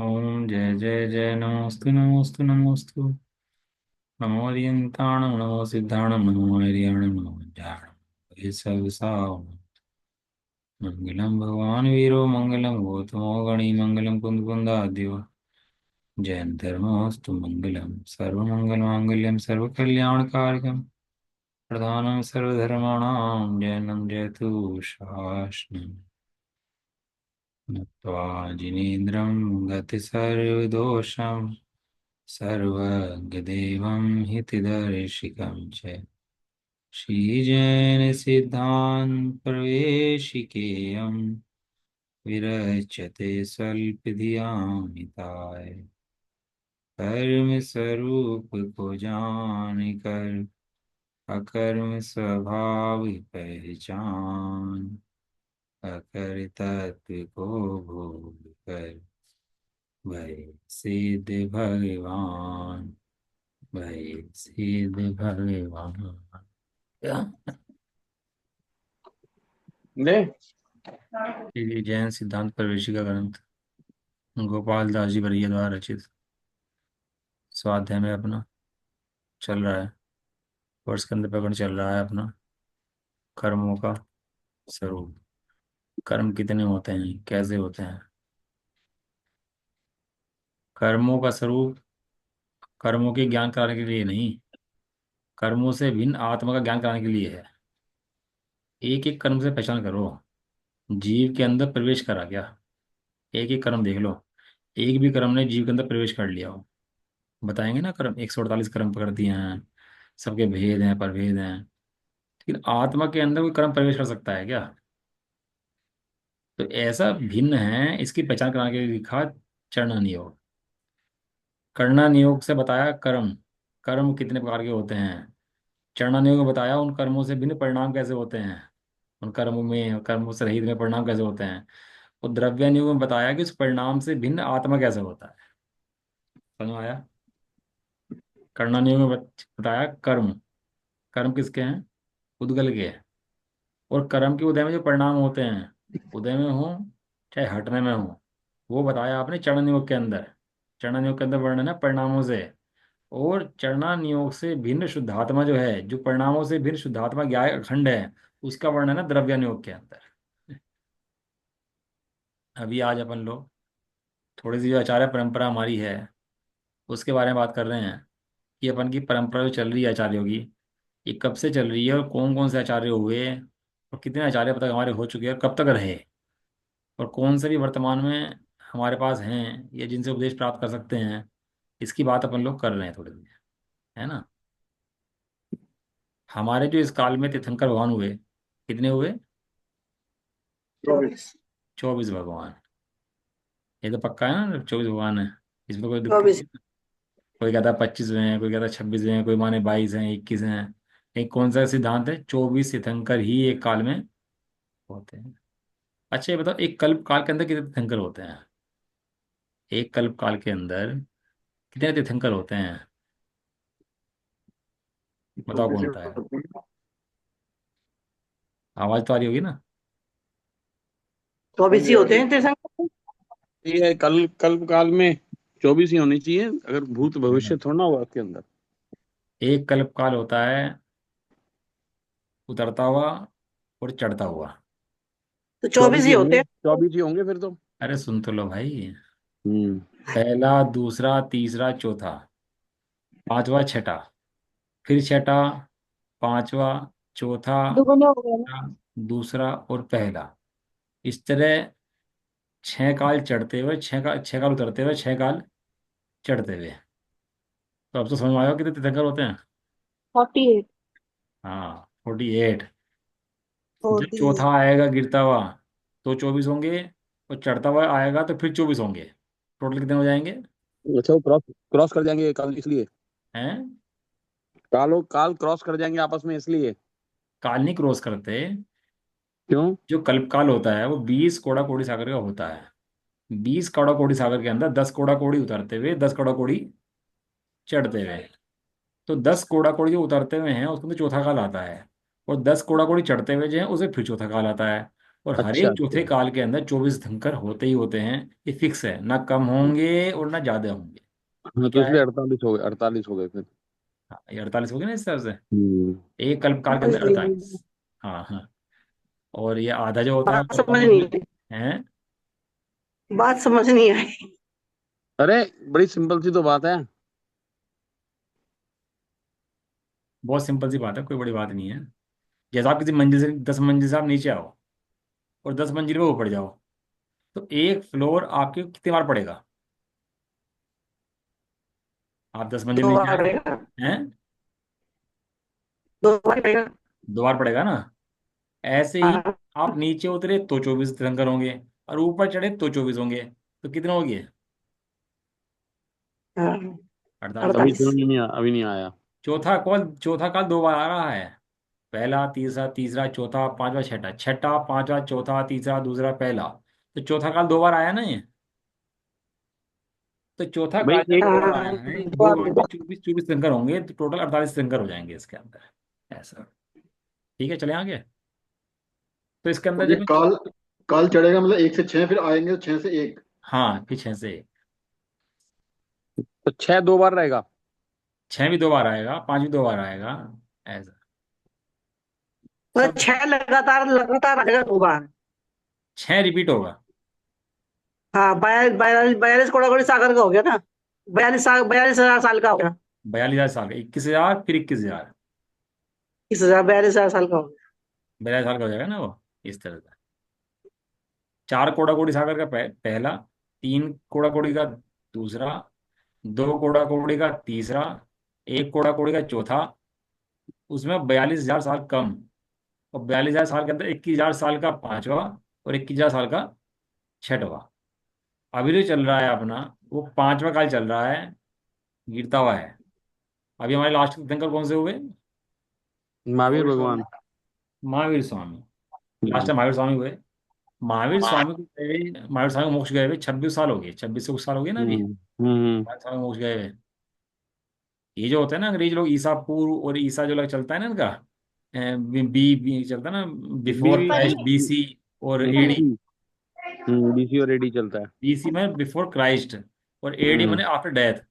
ओम जय जय जय नमोस्तु नमोस्तु नमोस्तु। नमो हरियंताणं नमो सिद्धाणं नमो हरियाणं नमो जाणं ये सब साव मंगलम भगवान वीरो मंगलम गौतमो गणी मंगलम कुंद कुंदाद्यो जयंतर्मोस्तु मंगलम सर्वमंगल मांगल्यम सर्वकल्याणकारिकम प्रधानं सर्वधर्माणां जयनं जयतु शासनम् नत्वा जिनेन्द्रं गतिसर्वदोषं सर्वज्ञदेवं हितदर्शिकं च श्रीजैनसिद्धान्तप्रवेशिकेयं विरच्यते स्वल्पधियामिताय कर्म स्वरूप को जान कर अकर्म स्वभाव पहचान अकर तत्व को भूल कर भय सिद्ध भगवान भय सिद्ध भगवान। ले श्री जैन सिद्धांत प्रवेशिका ग्रंथ गोपाल दास जी बरिया द्वारा रचित स्वाध्याय में अपना चल रहा है। वर्ष के अंदर प्रकरण चल रहा है अपना कर्मों का स्वरूप। कर्म कितने होते हैं, कैसे होते हैं? कर्मों का स्वरूप कर्मों के ज्ञान कराने के लिए नहीं, कर्मों से भिन्न आत्मा का ज्ञान कराने के लिए है। एक एक कर्म से पहचान करो, जीव के अंदर प्रवेश करा क्या? एक एक कर्म देख लो, एक भी कर्म ने जीव के अंदर प्रवेश कर लिया हो। बताएंगे ना, कर्म 148 कर्म पकड़ दिए हैं, सबके भेद हैं प्रभेद हैं, लेकिन आत्मा के अंदर कोई कर्म प्रवेश कर सकता है क्या? तो ऐसा भिन्न है, इसकी पहचान कराने के लिए लिखा चरण नियोग। करना नियोग से बताया कर्म, कर्म कितने प्रकार के होते हैं। चरण नियोग में बताया उन कर्मों से भिन्न परिणाम कैसे होते हैं, उन कर्मों में, कर्मों से रहित में परिणाम कैसे होते हैं। और द्रव्य नियोग में बताया कि उस परिणाम से भिन्न आत्मा कैसे होता है। समझ में आया? करना नियोग में बताया कर्म, कर्म किसके हैं? उद्गल के हैं। और कर्म के उदय में जो परिणाम होते हैं, उदय में हो चाहे हटने में हो, वो बताया आपने चरण नियोग के अंदर। चरण नियोग के अंदर वर्णन है परिणामों से। और चरणा नियोग से भिन्न शुद्धात्मा जो है, जो परिणामों से भिन्न शुद्धात्मा ज्ञाय अखंड है, उसका वर्णन है द्रव्य नियोग के अंदर। अभी आज अपन लोग थोड़ी सी जो आचार्य परंपरा हमारी है उसके बारे में बात कर रहे हैं कि अपन की परंपरा जो चल रही है आचार्यों की, ये कब से चल रही है और कौन कौन से आचार्य हुए और कितने आचार्य अब तक हमारे हो चुके हैं और कब तक रहे, और कौन से भी वर्तमान में हमारे पास हैं या जिनसे उपदेश प्राप्त कर सकते हैं। इसकी बात अपन लोग कर रहे हैं थोड़ी देर, है ना। हमारे जो इस काल में तीर्थंकर भगवान हुए, कितने हुए? 24। 24 भगवान। ये तो पक्का है ना, 24 भगवान है, इसमें कोई दिक्कत 24। नहीं। कोई कहता है 25वें हैं, कोई कहता है 26वें हैं, कोई माने 22 हैं, 21 हैं। एक कौन सा सिद्धांत है? 24 तीर्थंकर ही एक काल में होते हैं। अच्छा ये बताओ, एक कल्प काल के अंदर कितने तीर्थंकर होते हैं? एक कल्प काल के अंदर कितने तीर्थंकर होते हैं? बताओ 24 कौन ही होता है? होते हैं। आवाज तो आ रही होगी ना। 24 ही होते हैं तीर्थंकर। ये कल कल्प काल में 24 ही होनी चाहिए, अगर भूत भविष्य थोड़ा हुआ उसके अंदर। एक कल्प काल होता है उतरता हुआ और चढ़ता हुआ। तो 24 ही होते हैं। 24 ही होंगे फिर तो। अरे सुन तो लो भाई। हम्म। पहला, दूसरा, तीसरा, चौथा, पांचवा, छठा, फिर छठा, पांचवा, चौथा, दुगने हो गए ना। दूसरा और पहला। इस तरह 6 काल चढ़ते हुए, 6 काल उतरते हुए, 6 काल चढ़ते हुए। तो अब तो समझ में आया कितने तीर्थंकर होते हैं। 48। हाँ 48। जब 40। चौथा आएगा गिरता हुआ तो 24 होंगे, और चढ़ता हुआ आएगा तो फिर 24 होंगे। टोटल कितने हो जाएंगे? अच्छा, वो क्रॉस क्रॉस कर जाएंगे काल इसलिए। हैं? काल क्रॉस कर जाएंगे आपस में इसलिए। काल नहीं क्रॉस करते। क्यों? जो कल्प काल होता है वो 20 कोड़ा कोड़ी सागर का होता है। 20 कौड़ा कौड़ी सागर के अंदर 10 कौड़ा कौड़ी उतरते हुए, 10 कौड़ा कौड़ी चढ़ते हुए। तो 10 कौड़ा कौड़ी जो उतरते हुए हैं उसको तो चौथा काल आता है, और 10 कौड़ा कौड़ी चढ़ते हुए जो है उसे फिर चौथा काल आता है। और हर अच्छा एक चौथे अच्छा। काल के अंदर 24 तीर्थंकर होते ही होते हैं। ये फिक्स है, ना कम होंगे और ना ज्यादा होंगे। हाँ तो क्या है? इसलिए 48 हो गए, 48 हो गए फिर। हाँ, ये 48 हो गए ना इस तरह से। हम्म। एक कल्प काल के समझ अंदर नहीं आई। 48। हाँ हाँ। और ये आधा जो होता है बात वो कम समझ नहीं उसमें आई। है। बात समझ नहीं आई। अरे बड़ी सिंपल सी तो बात है। बहुत सिंपल सी बात है, कोई बड़ी बात नहीं है। जैसे आप किसी मंजिल से 10 मंजिल से आप नीचे आओ और 10 मंजिल पे ऊपर जाओ, तो एक फ्लोर आपके कितनी बार पड़ेगा? आप 10 मंजिल दो नीचे बार आए पड़ेगा। हैं, दो बार पड़ेगा। 2 बार पड़ेगा ना। ऐसे ही हाँ। आप नीचे उतरे तो 24 तीर्थंकर होंगे, और ऊपर चढ़े तो 24 होंगे। तो कितने हो गए? हाँ। 48 हो अभी गए। 48। समझ नहीं आया, अभी नहीं आया। चौथा काल 2 बार आ रहा है। पहला, तीसरा, तीसरा, चौथा, पांचवा, छठा, छठा, पांचवा, चौथा, तीसरा, दूसरा, पहला। तो चौथा काल 2 बार आया ना ये। तो चौथा भाई काल जब एक, 2 बार हाँ, आया है, दो दो बार बार में पड़ेगा। 24 24 तीर्थंकर होंगे, तो टोटल 48 तीर्थंकर हो जाएंगे इसके अंदर। ऐसा। ठीक है, चले आगे। तो इसके अंदर और ये जब काल काल चढ़ेगा मतलब 1 से 6, फिर आएंगे तो 6 से 1। हाँ, पीछे से। तो 6 2 बार रहेगा। 6 भी 2 बार आएगा, 5 भी 2 बार आएगा। ऐसा। मतलब सब। 6 लगातार लगातार आएगा 2 बार। 6 रिपीट होगा। हाँ, 42 कोड़ागोड़ी सागर का हो गया ना। 42,000 का हो गया। 42,000 साल का, 21,000, फिर 21,000। 42,000 का हो गया। 42 साल का हो जाएगा ना वो। इस तरह से। 4 कोड़ा कोड़ी सागर का पहला, 3 कोड़ा कोड़ी का दूसरा, 2 कोड़ा कोड़ी का तीसरा, 1 कोड़ा कोड़ी का चौथा। उसमें 42,000 साल कम। और 42,000 साल के अंदर 21,000 साल का पांचवा, और 21,000 साल का छठवा। अभी जो चल रहा है अपना, वो पांचवा काल चल रहा है, गिरता हुआ है। अभी हमारे लास्ट तीर्थंकर कौन से हुए? महावीर महावीर स्वामी। भगवान। महावीर स्वामी। लास्ट हम्म। टाइम महावीर स्वामी हुए। महावीर स्वामी को मोक्ष गए हुए 26 साल हो गए, 26 से कुछ साल हो गए ना अभी। हम्म। हम्म। महावीर स्वामी मोक्ष गए हुए। ये जो होता है ना, अंग्रेज लोग ईसा पूर्व और ईसा जो लग चलता है ना इनका, बी चलता है ना, बिफोर बीवी। क्राइस्ट, बीसी और एडी। बीसी। बीसी और एडी चलता है। बीसी में बिफोर क्राइस्ट, और एडी हम्म। मैंने आफ्टर डेथ।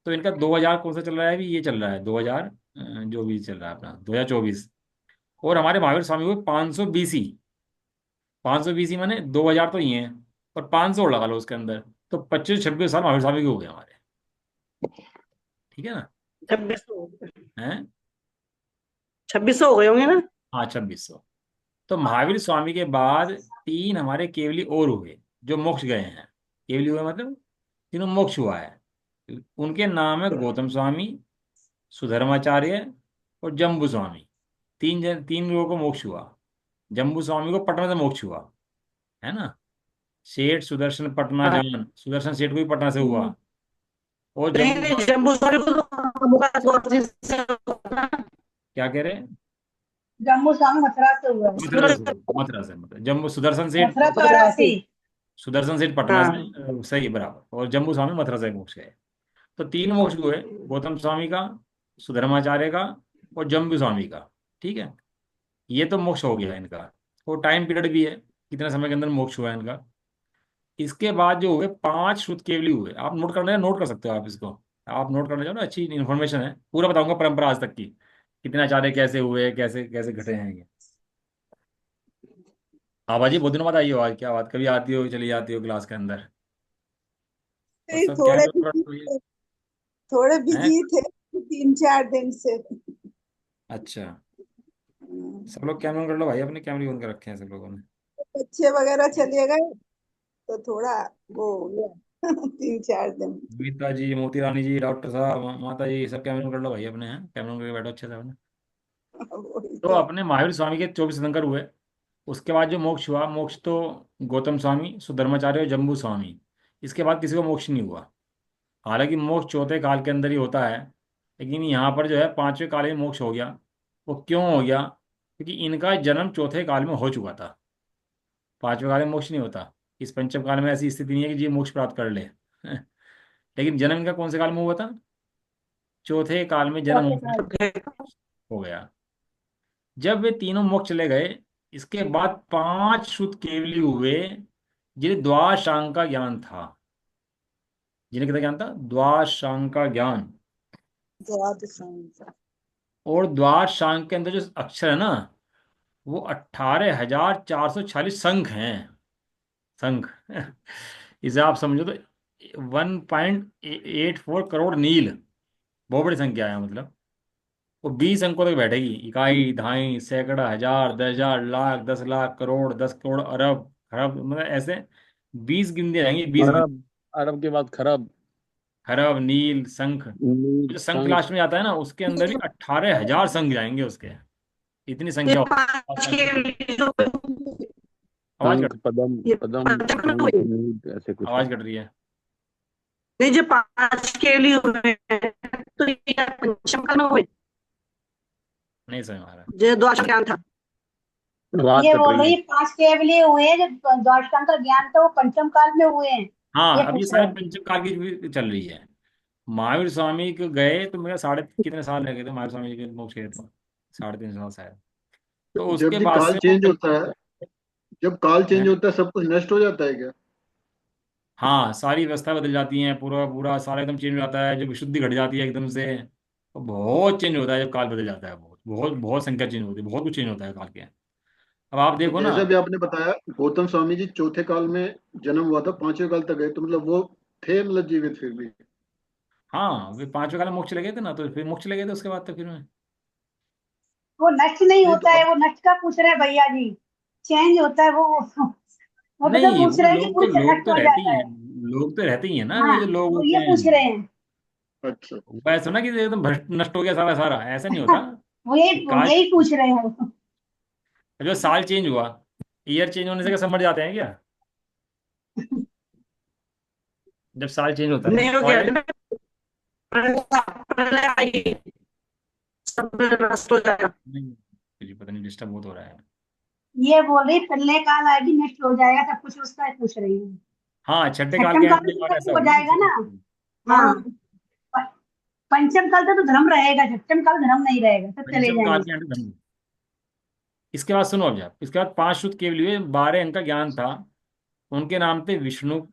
तो इनका 2000 कौन सा चल रहा है अभी? ये चल रहा है 2000, जो भी चल रहा है अपना 2024। और हमारे महावीर स्वामी हुए 500 BC। 500 BC माने 2000 तो ही हैं, और 500 और लगा लो उसके अंदर। तो 25 26 साल महावीर स्वामी के हो गए हमारे। ठीक है ना? 2600। हैं? 2600 हो गए होंगे ना। हाँ, 2600। तो महावीर स्वामी के बाद तीन हमारे केवली और हुए, जो मोक्ष गए हैं। केवली हुए मतलब तीनों मोक्ष हुआ है। उनके नाम है गौतम स्वामी, सुधर्माचार्य और जम्बू स्वामी। तीन लोगों को मोक्ष हुआ। जम्बू स्वामी को पटना से मोक्ष हुआ, है ना। सेठ सुदर्शन पटना हाँ। जान, सुदर्शन सेठ को भी पटना से हुआ। और नहीं जम्बू नहीं, स्वामी। जम्बू सॉरी को तो मुका से होगा ना। क्या कह रहे हैं? जम्मू स्वामी मथुरा से हुआ है। मथुरा से। मथुरा से, मथुरा, जम्बू सुदर्शन सेठ। मथुरा 84। सुदर्शन सेठ पटना से, हाँ। सही बराबर। और जम्बू स्वामी मथुरा से मोक्ष गए। तो तीन मोक्ष हुए, गौतम स्वामी का, सुधर्माचार्य का, और जम्बू स्वामी का। ठीक है। ये तो मोक्ष हो गया इनका। और टाइम पीरियड भी है, कितने समय के अंदर मोक्ष हुआ है इनका। इसके बाद जो हुए 5 शुद्ध केवली हुए। आप नोट करना है, नोट कर सकते हो आप इसको। आप नोट करना चाहो ना, अच्छी इन्फॉर्मेशन है, पूरा बताऊंगा परंपरा आज तक की, कितने आचार्य कैसे हुए, कैसे कैसे घटे हैं ये। हाँ बाजी, बहुत दिनों बाद आई हो आज, क्या बात, कभी आती हो चली जाती हो क्लास के अंदर। और नहीं, सब क्या कर रहे हो? थोड़े हैं? बिजी थे 3 4 दिन से। अच्छा। सब लोग कैमरा कर लो भाई, अपने कैमरे बंद कर रखे हैं सब लोगों ने। बच्चे वगैरह चले गए तो थोड़ा वो हो गया 3 4 दिन। गीता जी, मोती रानी जी, डॉक्टर साहब, माता जी, सब कैमरे कर लो भाई अपने, हैं कैमरे करके बैठो अच्छे से अपने। वही तो तो। अपने महावीर स्वामी के 24 तीर्थंकर हुए। उसके बाद जो मोक्ष हुआ, मोक्ष तो गौतम स्वामी, सुधर्माचार्य और जम्बू स्वामी। इसके बाद किसी को मोक्ष नहीं हुआ। हालांकि मोक्ष चौथे काल के अंदर ही होता है, लेकिन यहाँ पर जो है पांचवें काल में मोक्ष हो गया। वो क्यों हो गया? क्योंकि इनका जन्म चौथे काल में हो चुका था। पांचवें काल में मोक्ष नहीं होता। इस पंचम काल में ऐसी स्थिति नहीं है कि जी मोक्ष प्राप्त कर ले। लेकिन जन्म इनका कौन से काल में हुआ था? चौथे काल में जन्म चौथे साल। हो गया। जब वे तीनों मोक्ष चले गए, इसके बाद 5 शुद्ध केवली हुए जिन्हें द्वादशांक का ज्ञान था। जिन्हें कितना ज्ञान था? द्वादशांक का ज्ञान। द्वादशांक। और द्वादशांक के अंदर जो अक्षर है ना, वो 18,446 संख हैं। संख इसे आप समझो तो 1.84 करोड़ नील, बहुत बड़ी संख्या है मतलब। वो 20 अंकों तक बैठेगी। इकाई, दहाई, सैकड़ा, हजार, 10,000, लाख, 10 लाख, करोड़, 10 करोड़, अरब, खरब, मतलब ऐसे 20 गिनती रहेंगी, 20 गिन। अरब, अरब के बाद खरब, खरब, नील, शंख। नील, जो शंख लास्ट शंख। में आता है ना, उसके अंदर भी 18,000 शंख जाएंगे उसके। इतनी ये संख्या पांच केवली जो आवाज कट शंख, पदम, ये पदम, पंचम में शंख, हुई। नील, ऐसे कुछ है। आवाज कट रही है। नहीं, जो पांच केवली हुए हैं, तो ये पंचम का में हुए, नहीं समझ में आ रहा। जो द्वादश ज्ञान था। आवाज ये कट बोल रही रही है। है 5 केवल ये हुए हैं जो द्वादशांक का ज्ञान था वो पंचम काल में हुए हैं। ये हाँ, अब ये पूछ रहे सारे हैं। पंचम काल की भी चल रही है। महावीर स्वामी के गए तो मेरा साढ़े कितने साल लगे थे महावीर स्वामी के मोक्ष के तो? 3.5 साल शायद। तो जब उसके जी बाद काल से वो चेंज होता है, जब काल चेंज हैं? होता है सब कुछ नष्ट हो जाता है क्या? हाँ, सारी व्यवस्था बदल जाती है, पूरा पूरा सारा एकदम चेंज हो जाता है, जब विशुद्धि घट जाती है एकदम से। तो बहुत चेंज होता है जब काल बदल जाता है। बहुत बहुत बहुत संख्या चेंज होती है, बहुत कुछ चेंज होता है काल के। अब आप तो देखो ना। जैसे भी आपने बताया, गौतम स्वामी जी चौथे काल में जन्म हुआ था, पांचवें काल तक गए, तो मतलब वो थे मतलब जीवित फिर भी? हाँ, वे 5वें काल में मोक्ष चले गए थे ना, तो फिर मोक्ष चले गए थे उसके बाद तो फिर में। वो नष्ट नहीं नहीं तो होता है, अब वो नष्ट का पूछ रहे हैं भैया जी। चेंज होता है वो तो नहीं, पूछ वो रहे हैं कि लोग कुछ तो नष्ट हो रहते ही जाता हैं। है। लोग तो रहते ही हैं ना, हाँ, वे जो लोग वो होते ये हैं। पूछ रहे हैं। अच्छा। वो ऐसा ना कि एकदम भ्रष्ट नष्ट हो गया सारा सारा, ऐसा नहीं होता। कि वो काल, यही पूछ रहे हैं। जो साल चेंज हुआ, ईयर चेंज होने से क्या समझ जाते हैं क्या? जब साल चेंज होता है नहीं हो तो गया आए। ना, पहले आई, सब नष्ट हो जाएगा। नहीं, जी पता नहीं, डिस्टर्ब बहुत हो रहा है। ये बोल रही प्रलय काल आएगी नष्ट हो जाएगा सब कुछ, उसका पूछ रही है। हाँ, छठे काल छठम के काल एंड तो में बार नष्ट ऐसा हो होगा ना जाएगा ना। हाँ, प- पंचम काल तो धर्म रहेगा, छठम काल धर्म नहीं रहेगा, सब चले पंचम काल जाएंगे। के एंड में। इसके बाद सुनो, अब आप इसके बाद 5 शुद्ध केवल हुए, 12 अंक का ज्ञान था। उनके नाम थे विष्णु,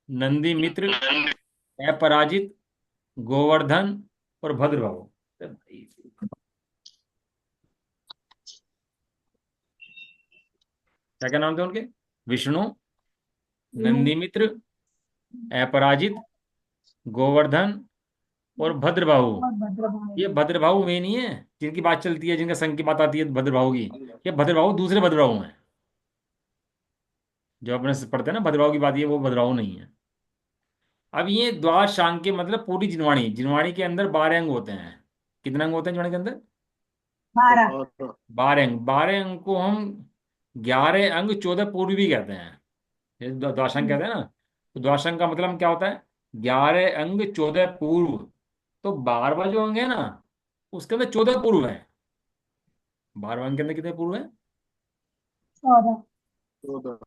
नंदी मित्र, अपराजित, गोवर्धन और भद्रबाहु। क्या क्या नाम थे उनके? विष्णु, नंदीमित्र, अपराजित, गोवर्धन और भद्रबाहु। और भद्रभाव। ये भद्रबाहु वे नहीं है जिनकी बात चलती है, जिनका संघ की बात आती है भद्रबाहु की। ये भद्रबाहु दूसरे भद्रबाहु हैं। जो अपने से पढ़ते हैं ना भद्रबाहु की बात, ये वो भद्रबाहु नहीं है। अब ये द्वादशांग के मतलब पूरी जिनवाणी, जिनवाणी के अंदर 12 अंग होते हैं। कितने अंग होते हैं जिनवाणी के अंदर? 12। 12। 12 अंग। 12 अंग को हम 11 अंग 14 पूर्व भी कहते हैं। ये द्वादशांग कहते हैं ना। तो द्वादशांग का मतलब क्या होता है? 11 अंग 14 पूर्व। तो 12वां जो अंग है ना, उसके अंदर 14 पूर्व है। 12वें अंग के अंदर कितने पूर्व है? 14। 14।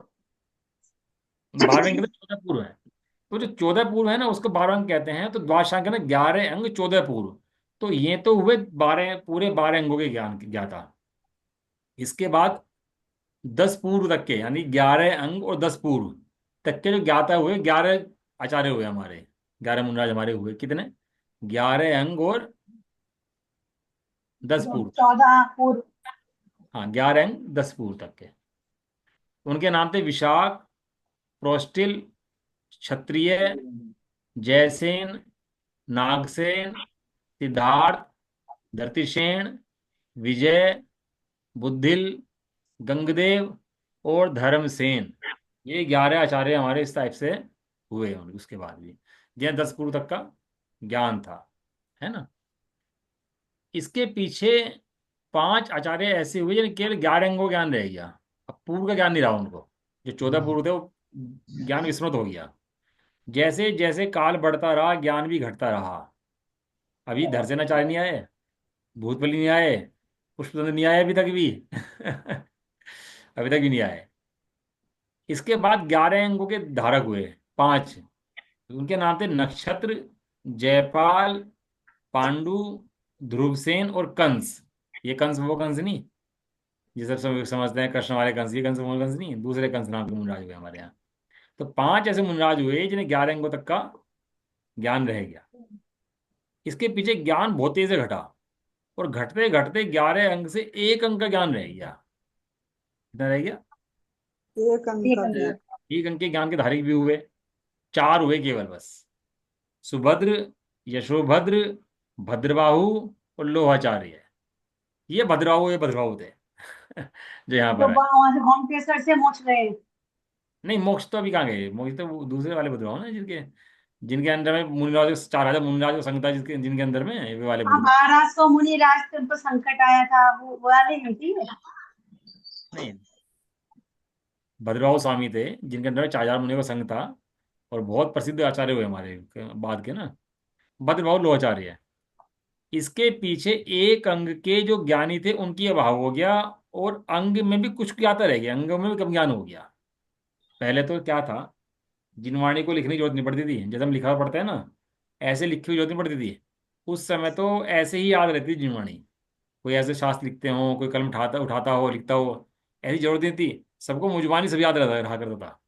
12वें अंग के अंदर 14 पूर्व है। तो जो 14 पूर्व है ना, उसको 12 अंग कहते हैं। तो द्वादशांग के अंदर 11 अंग 14 पूर्व। तो ये तो हुए 12, पूरे 12 अंगों के ज्ञान ज्ञाता। इसके बाद 10 पूर्व तक के, यानी 11 अंग और 10 पूर्व तक के जो ज्ञाता हुए, 11 आचार्य हुए हमारे। 11 मुनिराज हमारे हुए कितने? 11 अंग और 10 पूर्व तक। 14 पूर्व। हाँ, 11 अंग 10 पूर्व तक के। उनके नाम थे विशाख, प्रोस्टिल, क्षत्रिय, जयसेन, नागसेन, सिद्धार्थ, धरतीसेन, विजय, बुद्धिल, गंगदेव और धर्मसेन। ये 11 आचार्य हमारे इस टाइप से हुए हैं उसके बाद भी, जिन्हें 10 पूर्व तक का ज्ञान था, है ना। इसके पीछे 5 आचार्य ऐसे हुए जिन्हें केवल 11 अंगों का ज्ञान रह गया। अब पूर्व का ज्ञान नहीं रहा उनको। जो 14 पूर्व थे वो ज्ञान विस्मृत हो गया। जैसे जैसे काल बढ़ता रहा, ज्ञान भी घटता रहा। अभी धरसेनाचार्य नहीं आए, भूतबली नहीं आए, पुष्पचंद्र नहीं आए अभी तक भी अभी तक भी नहीं आए। इसके बाद 11 अंगों के धारक हुए 5। उनके नाम थे नक्षत्र, जयपाल, पांडु, ध्रुवसेन और कंस। ये कंस वो कंस नहीं, जिसे सब समझते हैं कृष्ण वाले कंस, ये कंस मूल कंस नहीं, दूसरे कंस नाम के मुनराज हुए हमारे यहाँ। तो 5 ऐसे मुनराज हुए जिन्हें 11 अंगों तक का ज्ञान रह गया। इसके पीछे ज्ञान बहुत तेज से घटा, और घटते घटते 11 अंक से 1 अंक का ज्ञान रह गया। कितना रह गया? एक अंक एक का अंक। ज्ञान। 1 अंक के ज्ञान के धारी भी हुए। 4 हुए केवल बस, सुभद्र, यशोभद्र, भद्रबाहु और लोहाचार्य। ये भद्रबाहु, ये भद्रबाहु थे जो यहाँ जो पर है। वहां से होमटेस्टर से मोच गए। नहीं, मोक्ष तो अभी कहाँ गए, मोक्ष तो वो दूसरे वाले भद्रबाहु ना, जिनके जिनके अंदर में मुनिराज, 4 राजा मुनिराज को संग था, जिसके जिनके अंदर में वे वाले हाँ, भद्रबाहु। 1200 मुनि राज पे उनको संकट आया था, वो वाले नहीं थी। नहीं, भद्रबाहु स्वामी थे जिनके अंदर में 4,000 मुनियों का संग था, और बहुत प्रसिद्ध आचार्य हुए हमारे बाद के ना, भद्रबाहु लोहाचार्य। इसके पीछे 1 अंग के जो ज्ञानी थे उनकी अभाव हो गया, और अंग में भी कुछ ज्ञाता रह गया, अंगों में भी कम ज्ञान हो गया। पहले तो क्या था, जिनवाणी को लिखने की जरूरत नहीं पड़ती थी, जैसे हम लिखा हुआ पढ़ते हैं ना, ऐसे लिखी हुई जरूरत नहीं पड़ती थी। उस समय तो ऐसे ही याद रहती थी जिनवाणी। कोई ऐसे शास्त्र लिखते हो, कोई कलम उठाता उठाता हो, लिखता हो, ऐसी जरूरत नहीं थी। सबको मुजबानी सब याद रहा करता था,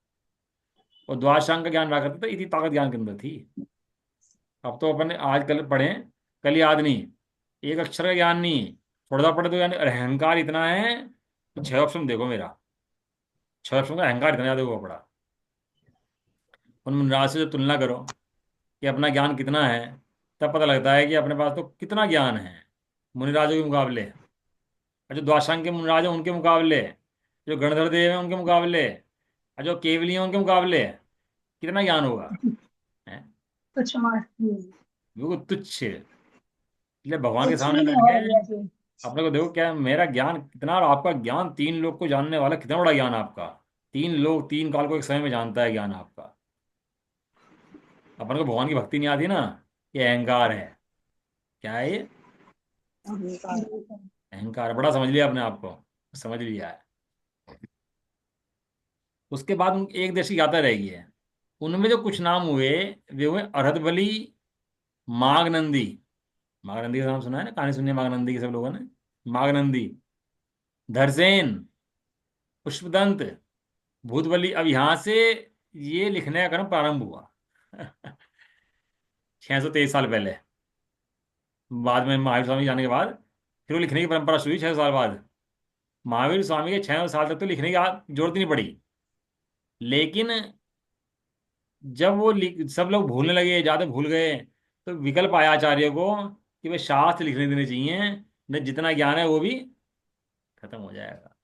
और द्वादशांग का ज्ञान रहा करता था। इतनी ताकत ज्ञान के अंदर थी। अब तो अपन आज कल पढ़ें, कल याद नहीं, एक अक्षर का ज्ञान नहीं। थोड़ा सा पढ़े तो यानी अहंकार इतना है कि 6 ऑप्शन देखो मेरा, 6 ऑप्शन का अहंकार इतना ज्यादा हुआ पड़ा। उन मुनराज से जब तुलना करो कि अपना ज्ञान कितना है, तब पता लगता है कि अपने पास तो कितना ज्ञान है मुनिराजों के मुकाबले, और जो द्वाशांग के मुनिराज हैं उनके मुकाबले, जो गणधर देव हैं उनके मुकाबले, और जो केवली हैं उनके मुकाबले, कितना ज्ञान होगा? है कुछ मार बिल्कुल तुच्छ। इसलिए भगवान के कुछ सामने भी नहीं बैठ हो के गया जी। अपने को देखो, क्या मेरा ज्ञान कितना, और आपका ज्ञान 3 लोग को जानने वाला कितना बड़ा ज्ञान आपका। 3 लोग 3 काल को एक समय में जानता है ज्ञान आपका। अपन को भगवान की भक्ति नहीं आती ना, ये अहंकार है। क्या है ये? अहंकार। अहंकार। बड़ा समझ लिया अपने आप को, समझ लिया है। उसके बाद एक देश की गाथा रहेगी है, उनमें जो कुछ नाम हुए, वे हुए अरहतबली, मागनंदी। मागनंदी का नाम सुना है ना, कहानी सुनी है मागनंदी की सब लोगों ने। मागनंदी, धरसेन, पुष्पदंत, भूतबली। अब यहाँ से ये लिखने का क्रम प्रारंभ हुआ 623 साल पहले। बाद में महावीर स्वामी जाने के बाद फिर वो लिखने की परंपरा शुरू हुई 600 साल बाद। महावीर स्वामी के 600 साल तक तो लिखने की जरूरत ही नहीं पड़ी। लेकिन जब वो सब लोग भूलने लगे, ज्यादा भूल गए, तो विकल्प आया आचार्य को कि भाई शास्त्र लिखने देने चाहिए, न जितना ज्ञान है वो भी खत्म हो जाएगा।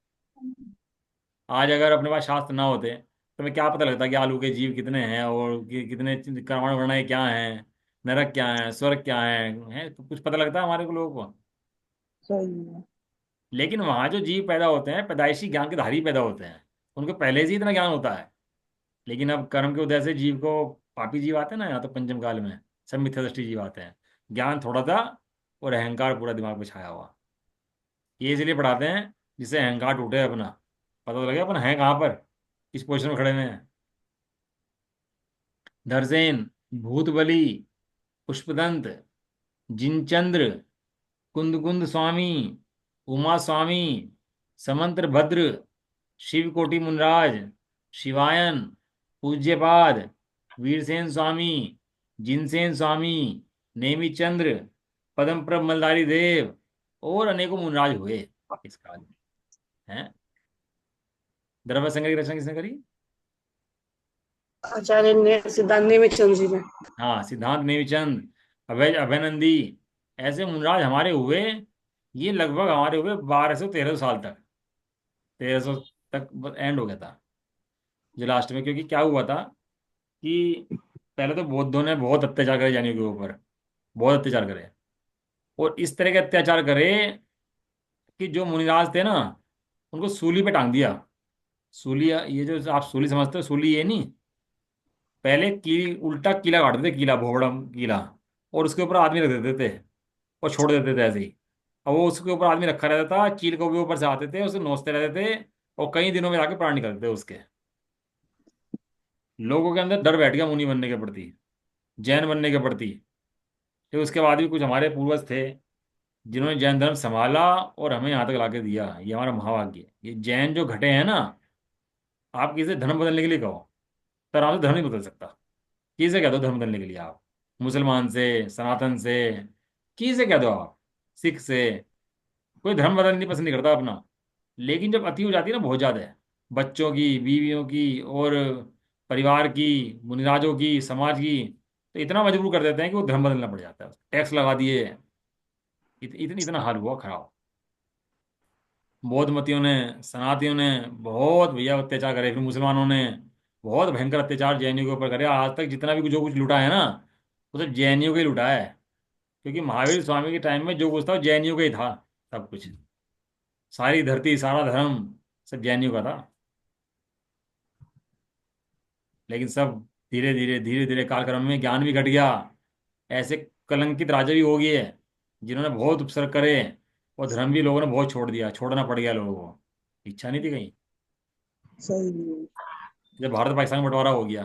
आज अगर अपने पास शास्त्र ना होते तो हमें क्या पता लगता कि आलू के जीव कितने हैं, और कितने कर्मण वर्णाएं क्या हैं, नरक क्या है, स्वर्ग क्या है तो कुछ पता लगता है हमारे को लोगों को। सही है। लेकिन वहां जो जीव पैदा होते हैं, पैदाइशी ज्ञान के धारी पैदा होते हैं, उनको पहले से ही इतना ज्ञान होता है। लेकिन अब कर्म के उदय से जीव को, पापी जीव आते हैं ना यहाँ, तो पंचम काल में सब मिथ्या दृष्टि जीव आते हैं। ज्ञान थोड़ा था और अहंकार पूरा दिमाग में छाया हुआ। ये इसलिए पढ़ाते हैं जिससे अहंकार टूटे अपना, पता लगे अपन है कहाँ पर, किस पोजिशन में खड़े हुए हैं। धरसेन, भूतबली, पुष्पदंत, जिनचंद्र, कुंदकुंद स्वामी, उमा स्वामी, समंत्र भद्र, शिवकोटि मुनराज, शिवायन, पूज्यपाद, वीरसेन स्वामी, जिनसेन स्वामी, नेमिचंद्र, पदमप्रभ मलधारी देव, और अनेकों मुनराज हुए इस काल में। हैं? द्रव्य संग्रह की रचना किसने करी? आचार्य ने सिद्धांत में चंद्र जी ने। हाँ, सिद्धांत नेमिचंद, अभयनंदी, ऐसे मुनराज हमारे हुए। ये लगभग हमारे हुए 1200-1300 साल तक, 1300 तक एंड हो गया था जो लास्ट में। क्योंकि क्या हुआ था कि पहले तो बौद्धों ने बहुत अत्याचार करे जानियों के ऊपर, बहुत अत्याचार करे, और इस तरह के अत्याचार करे कि जो मुनिराज थे ना, उनको सूली पे टांग दिया। सूली, ये जो आप सूली समझते हो, सूली ये नहीं, पहले उल्टा कीला काटते थे, कीला भोबड़ा कीला, और उसके ऊपर आदमी रख देते थे और छोड़ देते थे ऐसे ही। अब वो उसके ऊपर आदमी रखा रहता था, चील को भी ऊपर से आते थे, उसे नोचते रहते थे, और कई दिनों में जाके प्राण निकलते थे उसके। लोगों के अंदर डर बैठ गया मुनि बनने के प्रति, जैन बनने के प्रति। फिर उसके बाद भी कुछ हमारे पूर्वज थे जिन्होंने जैन धर्म संभाला और हमें यहाँ तक ला के दिया, ये हमारा महाभाग्य है। ये जैन जो घटे हैं ना, आप किसी धर्म बदलने के लिए कहो तो आराम से धर्म नहीं बदल सकता। किसे कह दो धर्म बदलने के लिए आप, मुसलमान से, सनातन से, किसे कह दो आप, सिख से, कोई धर्म बदलने पसंद नहीं करता अपना। लेकिन जब अति हो जाती है ना बहुत ज्यादा है, बच्चों की, बीवियों की और परिवार की, मुनिराजों की, समाज की, तो इतना मजबूर कर देते हैं कि वो धर्म बदलना पड़ जाता है। टैक्स लगा दिए, इतना हाल हुआ खराब। बौद्ध मतियों ने, सनातियों ने बहुत भैया अत्याचार करे, फिर मुसलमानों ने बहुत भयंकर अत्याचार जैनियों के ऊपर करे। आज तक जितना भी जो कुछ लुटा है ना, वो सब जैनियों का ही लुटा है। क्योंकि महावीर स्वामी के टाइम में जो कुछ था वो जैनियों का ही था, सब कुछ, सारी धरती, सारा धर्म सब जैनियों का था। लेकिन सब धीरे धीरे धीरे धीरे कालक्रम में ज्ञान भी घट गया। ऐसे कलंकित राजा भी हो गए जिन्होंने बहुत उपसर्ग करे, और धर्म भी लोगों ने बहुत छोड़ दिया, छोड़ना पड़ गया लोगों को, इच्छा नहीं थी कहीं। सही है। जब भारत पाकिस्तान में बंटवारा हो गया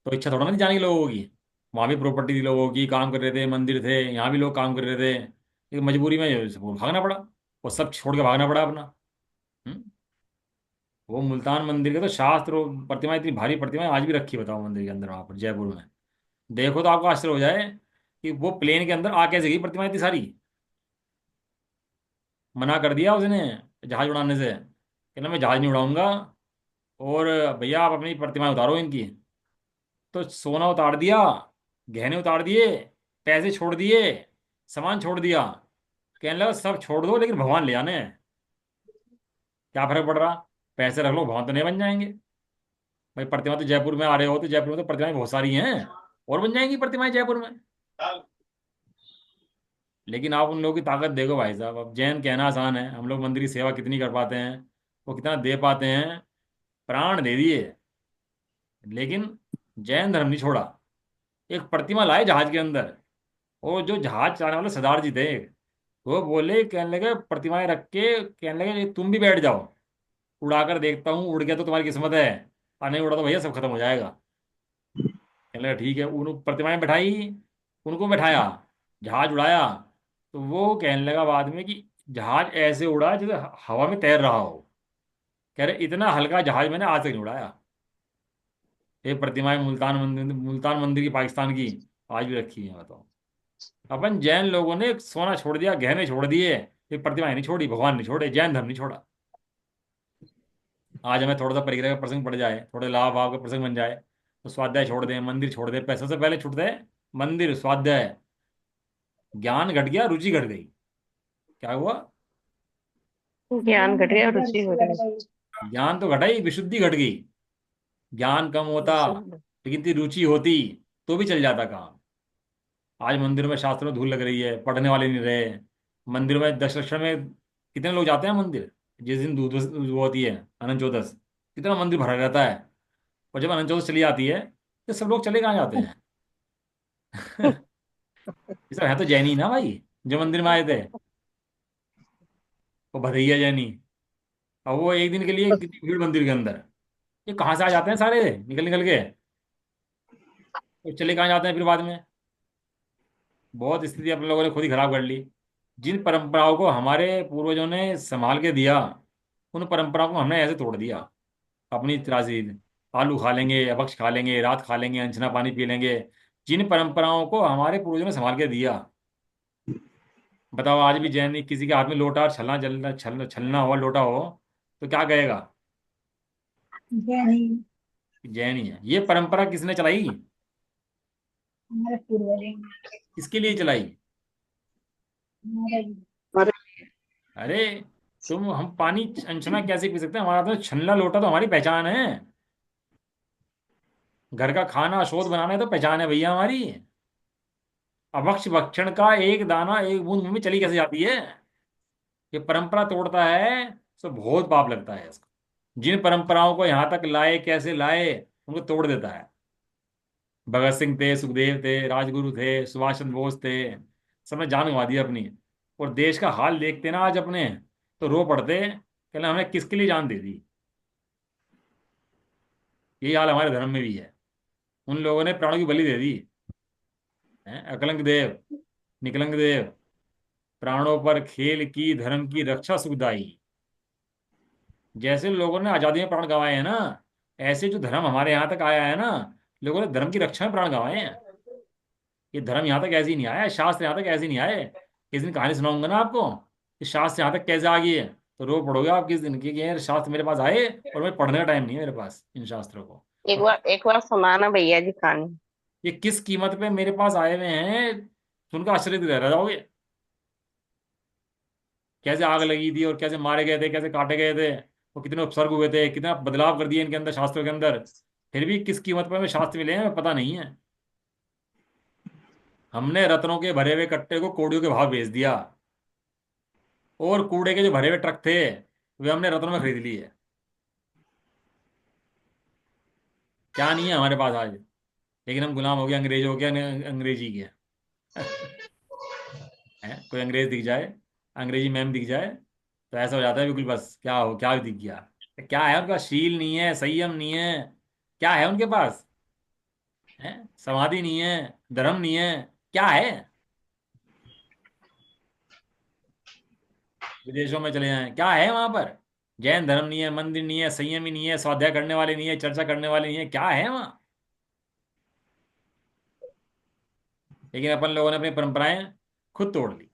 तो इच्छा थोड़ा ना थी जाने की लोगों की। वहां भी प्रॉपर्टी थी लोगों की, काम कर रहे थे, मंदिर थे, यहाँ भी लोग काम कर रहे थे, लेकिन मजबूरी में सबको भागना पड़ा, और सब छोड़ के भागना पड़ा अपना। हम्म? वो मुल्तान मंदिर के तो शास्त्र और प्रतिमा, इतनी भारी प्रतिमा आज भी रखी, बताओ मंदिर के अंदर वहां पर जयपुर में। देखो तो आपको आश्चर्य हो जाए कि वो प्लेन के अंदर आ कैसे गई प्रतिमा इतनी सारी। मना कर दिया उसने जहाज उड़ाने से, कहना मैं जहाज नहीं उड़ाऊंगा, और भैया आप अपनी प्रतिमाएं उतारो इनकी। तो सोना उतार दिया, गहने उतार दिए, पैसे छोड़ दिए, सामान छोड़ दिया। कहने लगा सब छोड़ दो लेकिन भगवान ले आने हैं। क्या फर्क पड़ रहा, पैसे रख लो, भगवान तो नहीं बन जाएंगे। भाई प्रतिमा तो जयपुर में आ रहे हो तो जयपुर में तो प्रतिमाएं बहुत सारी हैं, और बन जाएंगी प्रतिमाएं जयपुर में। लेकिन आप उन लोगों की ताकत देखो भाई साहब। अब जैन कहना आसान है, हम लोग मंदिर की सेवा कितनी कर पाते हैं, वो कितना दे पाते हैं, प्राण दे दिए, लेकिन जैन धर्म नहीं छोड़ा। एक प्रतिमा लाए जहाज के अंदर, और जो जहाज चलाने वाले सरदार जी थे, वो बोले, कहने लगे प्रतिमाएं रख के, कहने लगे तुम भी बैठ जाओ, उड़ाकर देखता हूँ, उड़ गया तो तुम्हारी किस्मत है, और नहीं उड़ा तो भैया सब खत्म हो जाएगा। कहने लगा ठीक है, उन प्रतिमाएं बैठाई, उनको बैठाया, जहाज उड़ाया। तो वो कहने लगा बाद में कि जहाज ऐसे उड़ा जैसे हवा में तैर रहा हो। कह रहे इतना हल्का जहाज मैंने आज तक नहीं उड़ाया। ये प्रतिमाएं मुल्तान मंदिर की, पाकिस्तान की, आज भी रखी है, बताओ। अपन जैन लोगों ने सोना छोड़ दिया, गहने छोड़ दिए, ये प्रतिमाएं नहीं छोड़ी, भगवान नहीं छोड़े, जैन धर्म नहीं छोड़ा। आज हमें थोड़ा सा परिग्रह का प्रसंग पड़ जाए, थोड़े लाभ भाव का प्रसंग बन जाए, तो स्वाध्याय छोड़ दें, मंदिर छोड़ दें। पैसों से पहले छूटते हैं मंदिर, स्वाध्याय। ज्ञान घट गया, रुचि घट गई। क्या हुआ, ज्ञान घट गया, रुचि हो गई। ज्ञान तो घटा ही, विशुद्धि घट गई। ज्ञान कम होता लेकिन इतनी रुचि होती तो भी चल जाता काम। आज मंदिर में शास्त्रों में धूल लग रही है, पढ़ने वाले नहीं रहे। मंदिर में दशलक्षण में कितने लोग जाते हैं मंदिर, जिस दिन दूध वो होती है अनंत चौदस, कितना मंदिर भरा रहता है। और जब अनंत चौदस चली आती है तो सब लोग चले कहाँ जाते हैं? ये सब है तो जैनी ना भाई, जो मंदिर में आए थे, वो भदैया जैनी। अब वो एक दिन के लिए कितनी भीड़ मंदिर के अंदर, ये कहाँ से आ जाते हैं सारे निकल निकल के, तो चले कहाँ जाते हैं फिर बाद में। बहुत स्थिति अपने लोगों ने खुद ही खराब कर ली। जिन परंपराओं को हमारे पूर्वजों ने संभाल के दिया, उन परंपराओं को हमने ऐसे तोड़ दिया अपनी त्रासी। आलू खा लेंगे, अभक्ष खा लेंगे, रात खा लेंगे, अनछना पानी पी लेंगे। जिन परंपराओं को हमारे पूर्वजों ने संभाल के दिया, बताओ आज भी जैन किसी के हाथ में लोटा और छलना जलना छलना हो, लोटा हो, तो क्या कहेगा, जैनी जैन ही है। ये परंपरा किसने चलाई, हमारे पूर्वज, किसके लिए चलाई? हमारे अरे अरे तुम, हम पानी अनछना कैसे पी सकते हैं, हमारा तो छलना लोटा तो हमारी पहचान है। घर का खाना शुद्ध बनाना है तो पहचान है भैया हमारी। अभक्ष भक्षण का एक दाना, एक बूंद मुंह में चली कैसे जाती है? ये परंपरा तोड़ता है तो बहुत पाप लगता है इसको। जिन परंपराओं को यहाँ तक लाए, कैसे लाए, उनको तोड़ देता है। भगत सिंह थे, सुखदेव थे, राजगुरु थे, सुभाष चंद्र बोस थे, सबने जान गंवा दी अपनी। और देश का हाल देखते ना आज अपने, तो रो पड़ते, कहना हमने किसके लिए जान दे दी। यही हाल हमारे धर्म में भी है, उन लोगों ने प्राणों की बलि दे दी। हैं? अकलंक देव, निकलंक देव, प्राणों पर खेल की, धर्म की रक्षा सुखदाई। जैसे लोगों ने आजादी में प्राण गंवाए हैं ना, ऐसे जो धर्म हमारे यहाँ तक आया है ना, लोगों ने धर्म की रक्षा में प्राण गंवाए हैं। ये धर्म यहाँ तक ऐसे ही नहीं आया, शास्त्र यहाँ तक ऐसे ही नहीं आए। किस दिन कहानी सुनाऊंगा ना आपको कि शास्त्र यहाँ तक कैसे आ गई है, तो रो पड़ोगे आप किस दिन कि यार शास्त्र मेरे पास आए और मैं पढ़ने का टाइम नहीं है मेरे पास इन शास्त्रों को। और एक बार सुनाना भैया जी कहानी। ये किस कीमत पे मेरे पास आए हुए हैं, सुनकर आश्चर्य रह जाओगे। कैसे आग लगी थी और कैसे मारे गए थे, कैसे काटे गए थे, वो कितने उपसर्ग हुए थे, कितना बदलाव कर दिए इनके अंदर, शास्त्रों के अंदर। फिर भी किस कीमत पर हमें शास्त्र मिले हैं हमें पता नहीं है। हमने रत्नों के भरे हुए कट्टे को कौड़ियों के भाव बेच दिया, और कूड़े के जो भरे हुए ट्रक थे वे हमने रत्नों में खरीद लिए। क्या नहीं है हमारे पास आज, लेकिन हम गुलाम हो गए अंग्रेजों के, अंग्रेजी के। है कोई अंग्रेज दिख जाए, अंग्रेजी मैम दिख जाए, तो ऐसा हो जाता है बिल्कुल, बस क्या हो, क्या दिख गया। क्या है उनका, शील नहीं है, संयम नहीं है, क्या है उनके पास? है समाधि नहीं है, धर्म नहीं है, क्या है? विदेशों में चले जाएं, क्या है वहां पर? जैन धर्म नहीं है, मंदिर नहीं है, संयम ही नहीं है, स्वाध्याय करने वाले नहीं है, चर्चा करने वाले नहीं है, क्या है वहां? लेकिन अपन लोगों ने अपनी परंपराएं खुद तोड़ ली।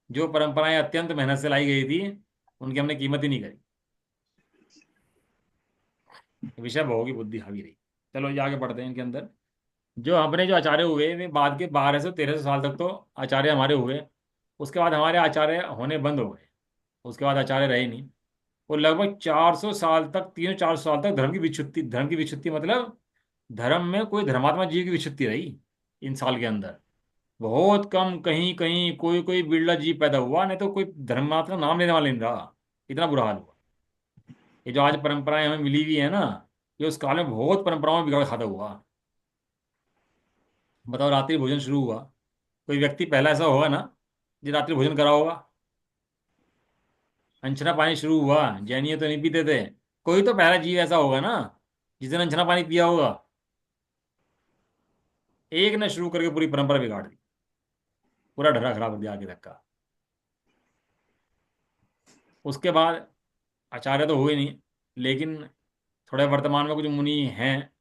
जो परंपराएं अत्यंत मेहनत से लाई गई थी, उनकी हमने कीमत ही नहीं करी। विषय भोग की बुद्धि हावी रही। चलो ये आगे बढ़ते हैं इनके अंदर। जो अपने जो आचार्य हुए वे बाद के 1200 1300 साल तक तो आचार्य हमारे हुए। उसके बाद हमारे आचार्य होने बंद हो गए, उसके बाद आचार्य रहे नहीं। और लगभग 400 साल तक, 300 400 साल तक धर्म की विच्युति मतलब धर्म में कोई धर्मात्मा जीव की विच्युति रही इन साल के अंदर। बहुत कम, कहीं कहीं कोई कोई बिरला जीव पैदा हुआ, नहीं तो कोई धर्मात्मा नाम लेने वाला नहीं रहा। इतना बुरा हाल हुआ। ये जो आज परंपराएं हमें मिली हुई है ना, ये उस काल में बहुत परंपराओं में बिगाड़ खाता हुआ। बताओ, रात्रि भोजन शुरू हुआ, कोई व्यक्ति पहला ऐसा होगा ना जो रात्रि भोजन करा होगा। अंचना पानी शुरू हुआ, जैनियों तो नहीं पीते थे, कोई तो पहला जीव ऐसा होगा ना जिसने अंचना पानी पिया होगा। एक ने शुरू करके पूरी परंपरा बिगाड़ दी, पूरा ढर्रा खराब कर दिया आगे तक का। उसके बाद आचार्य तो हुए नहीं, लेकिन थोड़े वर्तमान में कुछ मुनि हैं।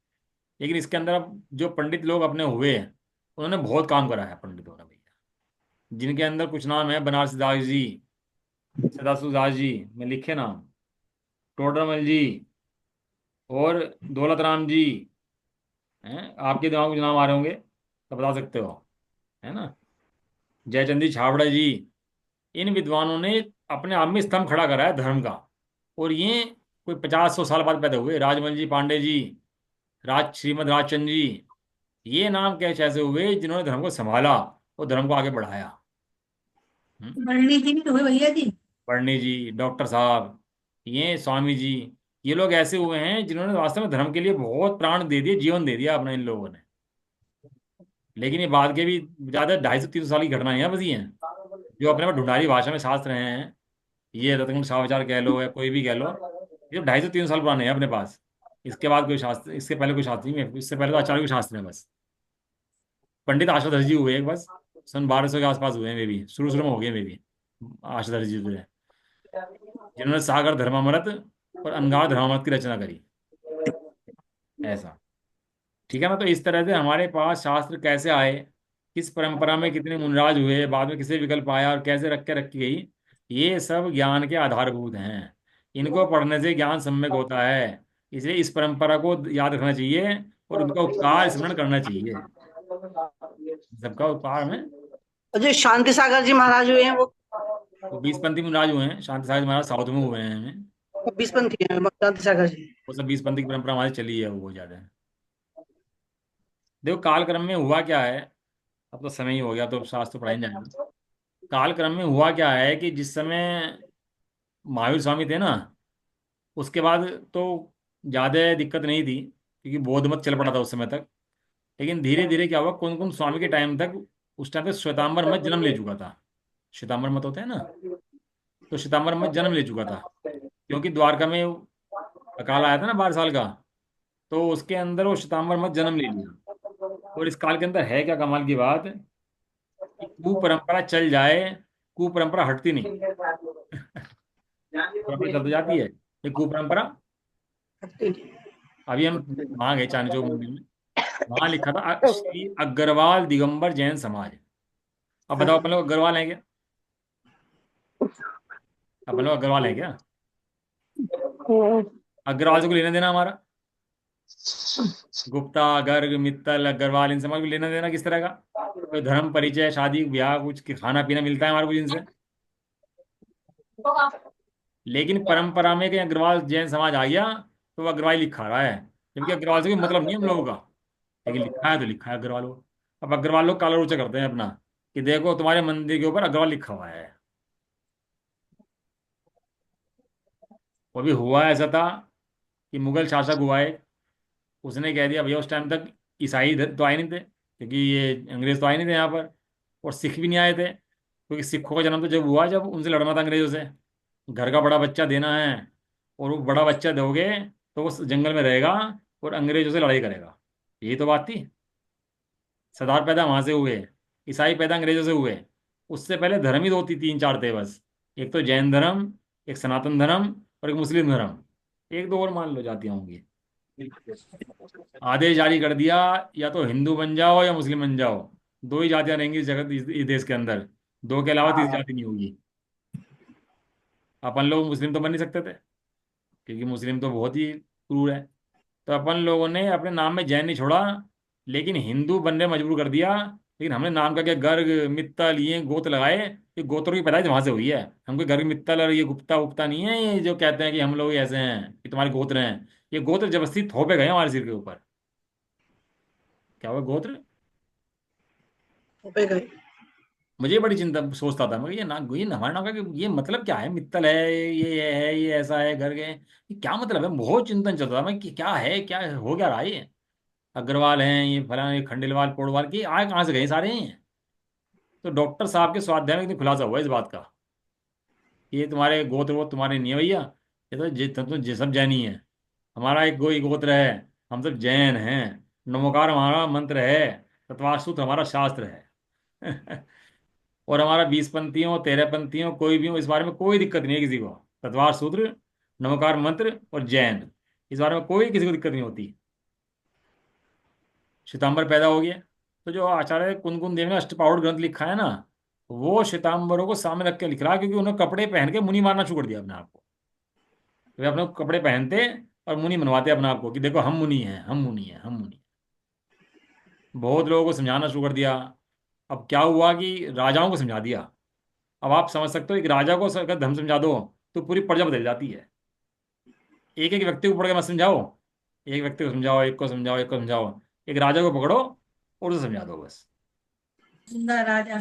लेकिन इसके अंदर अब जो पंडित लोग अपने हुए हैं, उन्होंने बहुत काम करा है पंडितों ने भैया। जिनके अंदर कुछ नाम है, बनारसी दास जी, सदाशिव दास जी, में लिखे नाम, टोडरमल जी और दौलत राम जी हैं। आपके दिमाग में कुछ नाम आ रहे होंगे तो बता सकते हो, है ना। जयचंदी छाबड़ा जी। इन विद्वानों ने अपने आप में स्तंभ खड़ा करा है धर्म का। और ये कोई 50 100 साल बाद पैदा हुए। राजमल जी, पांडे जी, श्रीमद राजचंद जी, ये नाम कैसे ऐसे हुए जिन्होंने धर्म को संभाला और धर्म को आगे बढ़ाया। बरणी जी भी तो हुए भैया जी। वर्णी जी, डॉक्टर साहब, ये स्वामी जी, ये लोग ऐसे हुए हैं जिन्होंने वास्तव में धर्म के लिए बहुत प्राण दे दिए, जीवन दे दिया अपना इन लोगों ने। लेकिन ये बाद के भी ज्यादा 250 300 साल की घटनाएं हैं बस ये हैं, जो अपने में ढूंढारी भाषा में शास्त्र हैं। ये रत्न सावचार कह लो या कोई भी कह लो, ये 250 300 साल पुराने हैं अपने पास। इसके बाद कोई शास्त्र, इसके पहले कोई शास्त्र नहीं है, इससे पहले तो आचार्य के शास्त्र है बस। पंडित आशाधर जी हुए एक बस, सन 1200 के आसपास हुए हैं वे भी, शुरू शुरू में हो गए वे भी। आशाधर जी हुए जिन्होंने सागर धर्मामृत और अनगार धर्मामृत की रचना करी, ऐसा। ठीक है ना। तो इस तरह से हमारे पास शास्त्र कैसे आए, किस परंपरा में कितने मुनराज हुए, बाद में किसे विकल्प आया और कैसे रख के रखी गई, ये सब ज्ञान के आधारभूत हैं। इनको पढ़ने से ज्ञान सम्यक होता है। इसलिए इस परंपरा को याद रखना चाहिए और उनका उपकार स्मरण करना चाहिए। सबका उपकार में और जो शांति सागर जी महाराज हुए हैं वो वो 20 पंथी मुनराज हुए हैं। शांति सागर महाराज साउथ में हुए हैं। 20 पंथी हैं, शांति सागर जी। वो सब 20 पंथी की परंपरा हमारी चली है, वो बहुत ज्यादा है। देखो कालक्रम में हुआ क्या है, अब तो समय ही हो गया तो शास्त्र पढ़ाई नहीं जाएगा। कालक्रम में हुआ क्या है कि जिस समय महावीर स्वामी थे ना, उसके बाद तो ज़्यादा दिक्कत नहीं थी क्योंकि बौद्ध मत चल पड़ा था उस समय तक। लेकिन धीरे धीरे क्या हुआ, कौन कौन स्वामी के टाइम तक, उस टाइम तक श्वेतांबर मत जन्म ले चुका था। श्वेतांबर मत होता है ना, तो श्वेतांबर मत जन्म ले चुका था क्योंकि द्वारका में अकाल आया था ना 12 साल का, तो उसके अंदर वो श्वेतांबर मत जन्म ले लिया। और इस काल के अंदर है क्या कमाल की बात कि कुपरंपरा चल जाए कुपरंपरा हटती नहीं। परंपरा चल तो जाती है, ये कुपरंपरा। अभी हम वहां गए चांदनी चौक मंदिर में, वहां लिखा था श्री अग्रवाल दिगंबर जैन समाज। अब बताओ अपन लोग अग्रवाल हैं क्या? अपन लोग अग्रवाल हैं क्या? अग्रवाल से कोई लेना देना हमारा? गुप्ता, गर्ग, मित्तल, अग्रवाल, इन समाज को लेना देना किस तरह का? कोई धर्म परिचय, शादी ब्याह, कुछ खाना पीना मिलता है हमारे को जिनसे? लेकिन परंपरा में कहीं अग्रवाल जैन समाज आ गया तो वो अग्रवाल लिखा रहा है, जबकि अग्रवाल से कोई मतलब नहीं है हम लोगों का। लेकिन लिखा है तो लिखा है अग्रवाल को। अब अग्रवाल लोग काला रूचा करते हैं अपना, कि देखो तुम्हारे मंदिर के ऊपर अग्रवाल लिखा हुआ है। वो भी हुआ ऐसा था कि मुगल शासक हुआ है, उसने कह दिया भैया उस टाइम तक ईसाई इधर तो आए नहीं थे, क्योंकि ये अंग्रेज तो आए नहीं थे यहाँ पर, और सिख भी नहीं आए थे, क्योंकि सिखों का जन्म तो जब हुआ जब उनसे लड़ना था अंग्रेजों से। घर का बड़ा बच्चा देना है, और वो बड़ा बच्चा दोगे तो वो जंगल में रहेगा और अंग्रेजों से लड़ाई करेगा। यही तो बात थी। सरदार पैदा वहां से हुए, ईसाई पैदा अंग्रेजों से हुए। उससे पहले धर्म ही दो तीन चार थे बस। एक तो जैन धर्म, एक सनातन धर्म, और एक मुस्लिम धर्म। एक दो और मान लो जातियां होंगी। आदेश जारी कर दिया, या तो हिंदू बन जाओ या मुस्लिम बन जाओ, दो ही जातियां रहेंगी इस जगत इस देश के अंदर। दो के अलावा तीसरी जाति नहीं होगी। अपन लोग मुस्लिम तो बन नहीं सकते थे, क्योंकि मुस्लिम तो बहुत ही क्रूर है। तो अपन लोगों ने अपने नाम में जैन नहीं छोड़ा, लेकिन हिंदू बनने मजबूर कर दिया। लेकिन हमने नाम का क्या, गर्ग मित्तल ये गोत्र लगाए। ये गोत्रों की पैदाइश वहां से हुई है। हम कोई गर्ग मित्तल और ये गुप्ता उपता नहीं है, ये जो कहते हैं कि हम लोग ऐसे हैं कि तुम्हारे गोत्र हैं। ये गोत्र जबरदस्ती थोपे गए हमारे सिर के ऊपर। क्या हुआ गोत्र? पे गए। मुझे बड़ी चिंता, सोचता था मैं कि ये हमारे नाम का ये मतलब क्या है? मित्तल है, ये है, ये ऐसा है, घर गए, ये क्या मतलब है? बहुत चिंतन चलता था मैं कि क्या है, क्या हो क्या रहा है ये। अग्रवाल हैं, ये फलाना, ये खंडेलवाल पोड़वाल की आए कहाँ से गए सारे हैं। तो डॉक्टर साहब के स्वाध्याय में एक दिन खुलासा हुआ इस बात का, कि ये तुम्हारे गोत्र वो तुम्हारे नहीं है भैया, ये तो सब जैनी है। हमारा एक गोई गोत्र है, हम सब जैन हैं। नमोकार हमारा मंत्र है, तत्वासूत्र हमारा शास्त्र है। और हमारा 20 पंक्तियों 13 पंक्तियों कोई भी हो, इस बारे में कोई दिक्कत नहीं है किसी को। तत्वार सूत्र, नमोकार मंत्र और जैन, इस बारे में कोई किसी को दिक्कत नहीं होती। श्वेतांबर पैदा हो गया, तो जो आचार्य कुंदकुन देव ने अष्टपाउड ग्रंथ लिखा है ना, वो श्वेतांबरों को सामने रख के लिख रहा है, क्योंकि उन्होंने कपड़े पहन के मुनि मारना शुरू कर दिया अपने आप को। वे अपने कपड़े पहनते और मुनि मनवाते अपने आप को, कि देखो हम मुनि हैं, हम मुनि हैं, हम मुनि हैं। बहुत लोगों को समझाना शुरू कर दिया। अब क्या हुआ कि राजाओं को समझा दिया। अब आप समझ सकते हो, एक राजा को अगर धर्म समझा दो तो पूरी प्रजा बदल जाती है। एक एक व्यक्ति को पकड़ के मत समझाओ, एक व्यक्ति को समझाओ, एक को समझाओ, एक को समझाओ। एक राजा को पकड़ो और उसे समझा दो बस। जिंदा राजा।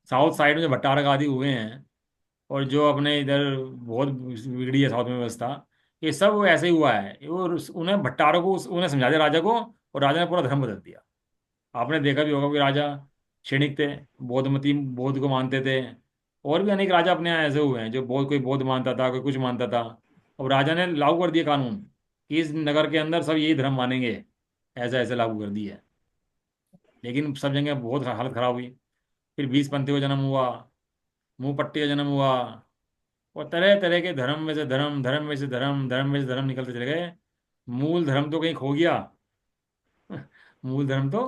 साउथ साइड में जो भट्टारक आदि हुए हैं, और जो अपने इधर बहुत बिगड़ी है साउथ में व्यवस्था, ये सब ऐसे ही हुआ है। वो उन्हें भट्टारों को उन्हें समझा दिया राजा को, और राजा ने पूरा धर्म बदल दिया। आपने देखा भी होगा कि राजा क्षणिक थे, बौद्धमती बौद्ध को मानते थे। और भी अनेक राजा अपने यहाँ ऐसे हुए हैं जो बौद्ध, कोई बौद्ध मानता था, कोई कुछ मानता था। अब राजा ने लागू कर दिया कानून कि इस नगर के अंदर सब यही धर्म मानेंगे, ऐसा ऐसे लागू कर दिया। लेकिन सब जगह बहुत हालत खराब हुई। फिर 20 पंथी का जन्म हुआ, मुंह पट्टी का जन्म हुआ, और तरह तरह के धर्म में से धर्म, धर्म में से धर्म, धर्म में से धर्म निकलते चले गए। मूल धर्म तो कहीं खो गया। मूल धर्म तो